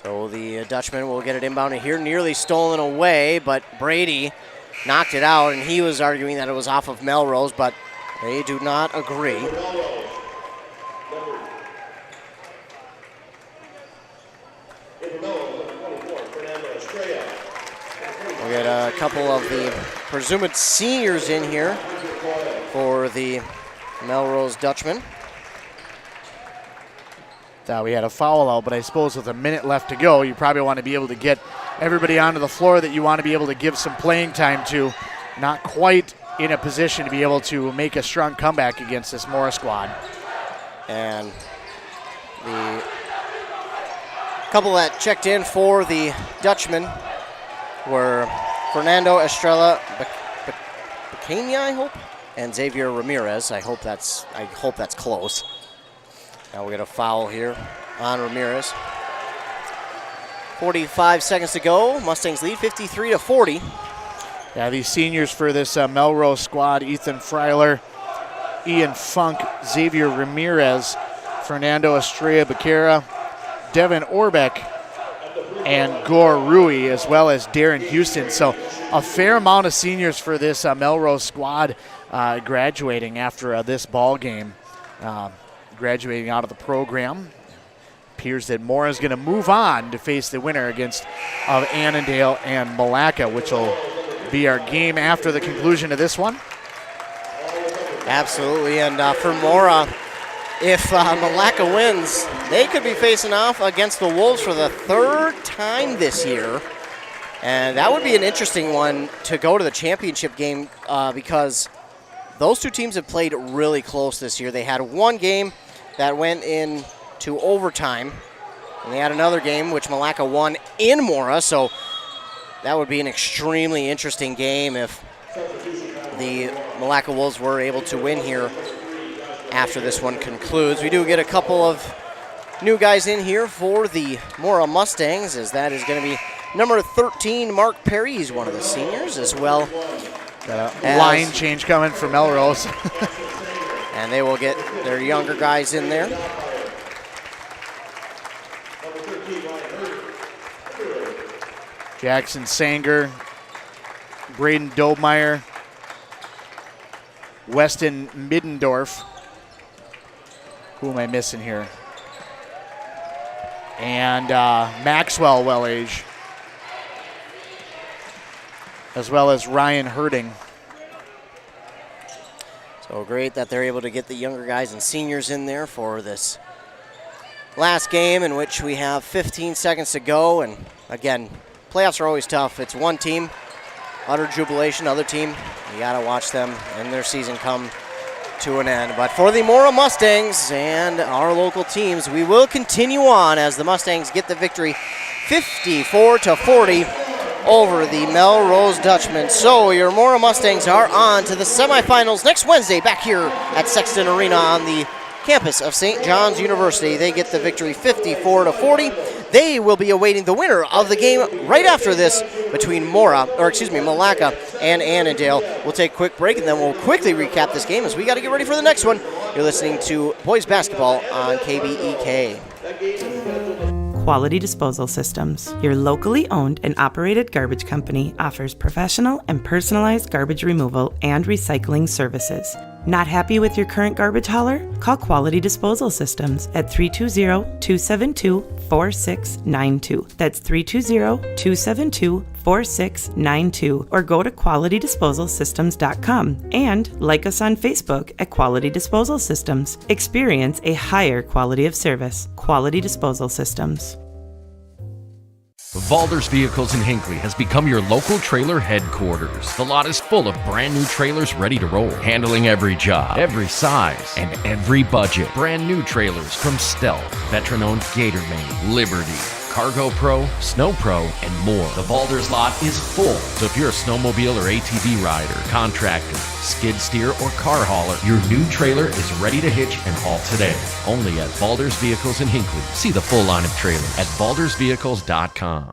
So the Dutchman will get it inbounded here, nearly stolen away, but Brady knocked it out, and he was arguing that it was off of Melrose, but they do not agree. We'll get a couple of the presumed seniors in here for the Melrose Dutchman. Thought we had a foul out, but I suppose with a minute left to go, you probably want to be able to get everybody onto the floor that you want to be able to give some playing time to. Not quite in a position to be able to make a strong comeback against this Mora squad. And the couple that checked in for the Dutchman were Fernando Estrella Bacania, I hope, and Xavier Ramirez. I hope that's close. Now we get a foul here on Ramirez. 45 seconds to go. Mustangs lead 53-40. Yeah, these seniors for this Melrose squad: Ethan Freiler, Ian Funk, Xavier Ramirez, Fernando Estrella Becerra, Devin Orbeck, and Gore Rui, as well as Darren Houston. So a fair amount of seniors for this Melrose squad graduating after this ball game, graduating out of the program. Appears that Mora is going to move on to face the winner of Annandale and Malacca, which will be our game after the conclusion of this one. Absolutely, and for Mora, if Malacca wins, they could be facing off against the Wolves for the third time this year. And that would be an interesting one to go to the championship game because those two teams have played really close this year. They had one game that went into overtime, and they had another game which Malacca won in Mora, so that would be an extremely interesting game if the Malacca Wolves were able to win here after this one concludes. We do get a couple of new guys in here for the Mora Mustangs, as that is going to be number 13, Mark Perry. He's one of the seniors, as well. Line change coming from Melrose. And they will get their younger guys in there. Jackson Sanger, Braden Dobmeyer, Weston Middendorf. Who am I missing here? And Maxwell Wellage, as well as Ryan Herding. So great that they're able to get the younger guys and seniors in there for this last game, in which we have 15 seconds to go. And again, playoffs are always tough. It's one team utter jubilation. Other team, you got to watch them and their season come to an end. But for the Mora Mustangs and our local teams, we will continue on as the Mustangs get the victory 54-40 over the Melrose Dutchmen. So your Mora Mustangs are on to the semifinals next Wednesday back here at Sexton Arena on the campus of St. John's University. They get the victory 54-40. They will be awaiting the winner of the game right after this between Malacca and Annandale. We'll take a quick break and then we'll quickly recap this game as we got to get ready for the next one. You're listening to Boys Basketball on KBEK. Quality Disposal Systems. Your locally owned and operated garbage company offers professional and personalized garbage removal and recycling services. Not happy with your current garbage hauler? Call Quality Disposal Systems at 320-272-4692. That's 320-272-4692. Or go to qualitydisposalsystems.com and like us on Facebook at Quality Disposal Systems. Experience a higher quality of service. Quality Disposal Systems. Valder's Vehicles in Hinckley has become your local trailer headquarters. The lot is full of brand new trailers ready to roll, handling every job, every size, and every budget. Brand new trailers from Stealth, veteran-owned Gatormain, Liberty, Cargo Pro, Snow Pro, and more. The Valder's lot is full, so if you're a snowmobile or ATV rider, contractor, skid steer, or car hauler, your new trailer is ready to hitch and haul today. Only at Valder's Vehicles in Hinckley. See the full line of trailers at valdersvehicles.com.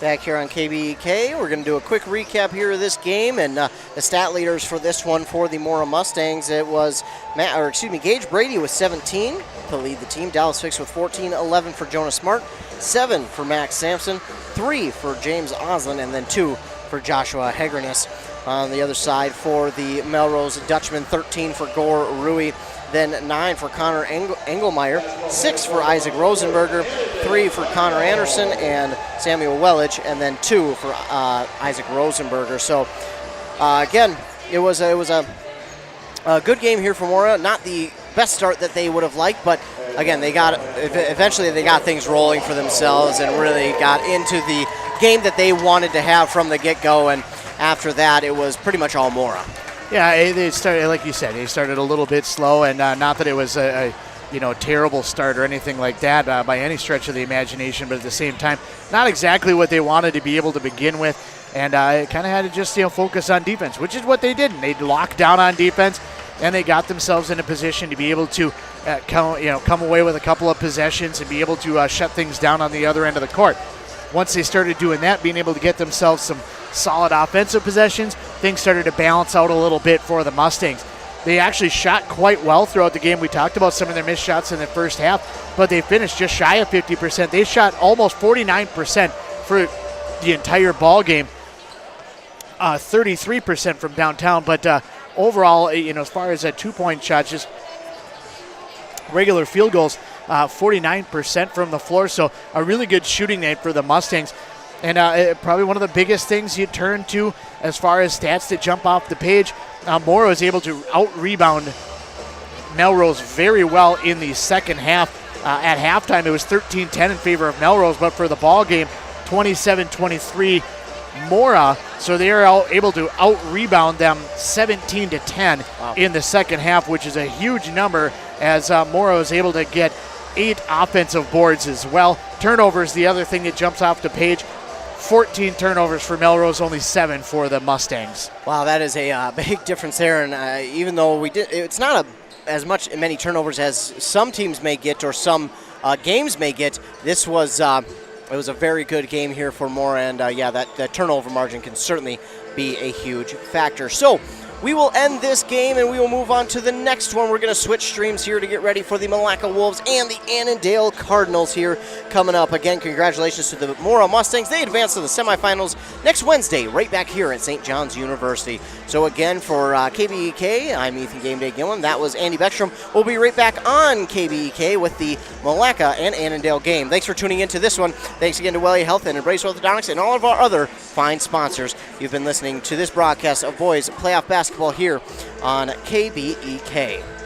Back here on KBEK, we're going to do a quick recap here of this game, and the stat leaders for this one for the Mora Mustangs, it was Gage Brady with 17 to lead the team, Dallas Fix with 14, 11 for Jonas Smart, 7 for Max Sampson, 3 for James Oslin, and then 2 for Joshua Hegrenis. On the other side for the Melrose Dutchman, 13 for Gore Rui, then 9 for Connor Engelmeyer, 6 for Isaac Rosenberger, 3 for Connor Anderson and Samuel Wellich, and then 2 for Isaac Rosenberger. So again, it was a good game here for Mora. Not the best start that they would have liked, but again, eventually they got things rolling for themselves and really got into the game that they wanted to have from the get-go. And after that, it was pretty much all Mora. Yeah, they started, like you said, they started a little bit slow, and not that it was a terrible start or anything like that by any stretch of the imagination, but at the same time, not exactly what they wanted to be able to begin with, and kind of had to just focus on defense, which is what they did. They locked down on defense, and they got themselves in a position to be able to come away with a couple of possessions and be able to shut things down on the other end of the court. Once they started doing that, being able to get themselves some solid offensive possessions, things started to balance out a little bit for the Mustangs. They actually shot quite well throughout the game. We talked about some of their missed shots in the first half, but they finished just shy of 50%. They shot almost 49% for the entire ball game, 33% from downtown. But overall, as far as two-point shots, just regular field goals, 49% from the floor. So a really good shooting night for the Mustangs. And probably one of the biggest things you turn to as far as stats that jump off the page, Mora was able to out-rebound Melrose very well in the second half. At halftime, it was 13-10 in favor of Melrose, but for the ball game, 27-23 Mora. So they are able to out-rebound them 17-10 in the second half, which is a huge number, as Mora was able to get 8 offensive boards as well. Turnovers, the other thing that jumps off the page, 14 turnovers for Melrose, only 7 for the Mustangs. Wow, that is a big difference there. And even though it's not as many turnovers as some teams may get or some games may get, this was it was a very good game here for Mora. And that turnover margin can certainly be a huge factor. So we will end this game and we will move on to the next one. We're going to switch streams here to get ready for the Malacca Wolves and the Annandale Cardinals here coming up. Again, congratulations to the Mora Mustangs. They advance to the semifinals next Wednesday right back here at St. John's University. So again, for KBEK, I'm Ethan Game Day Gillen. That was Andy Beckstrom. We'll be right back on KBEK with the Malacca and Annandale game. Thanks for tuning into this one. Thanks again to Wellia Health and Embrace Orthodontics and all of our other fine sponsors. You've been listening to this broadcast of Boys Playoff Basketball here on KBEK.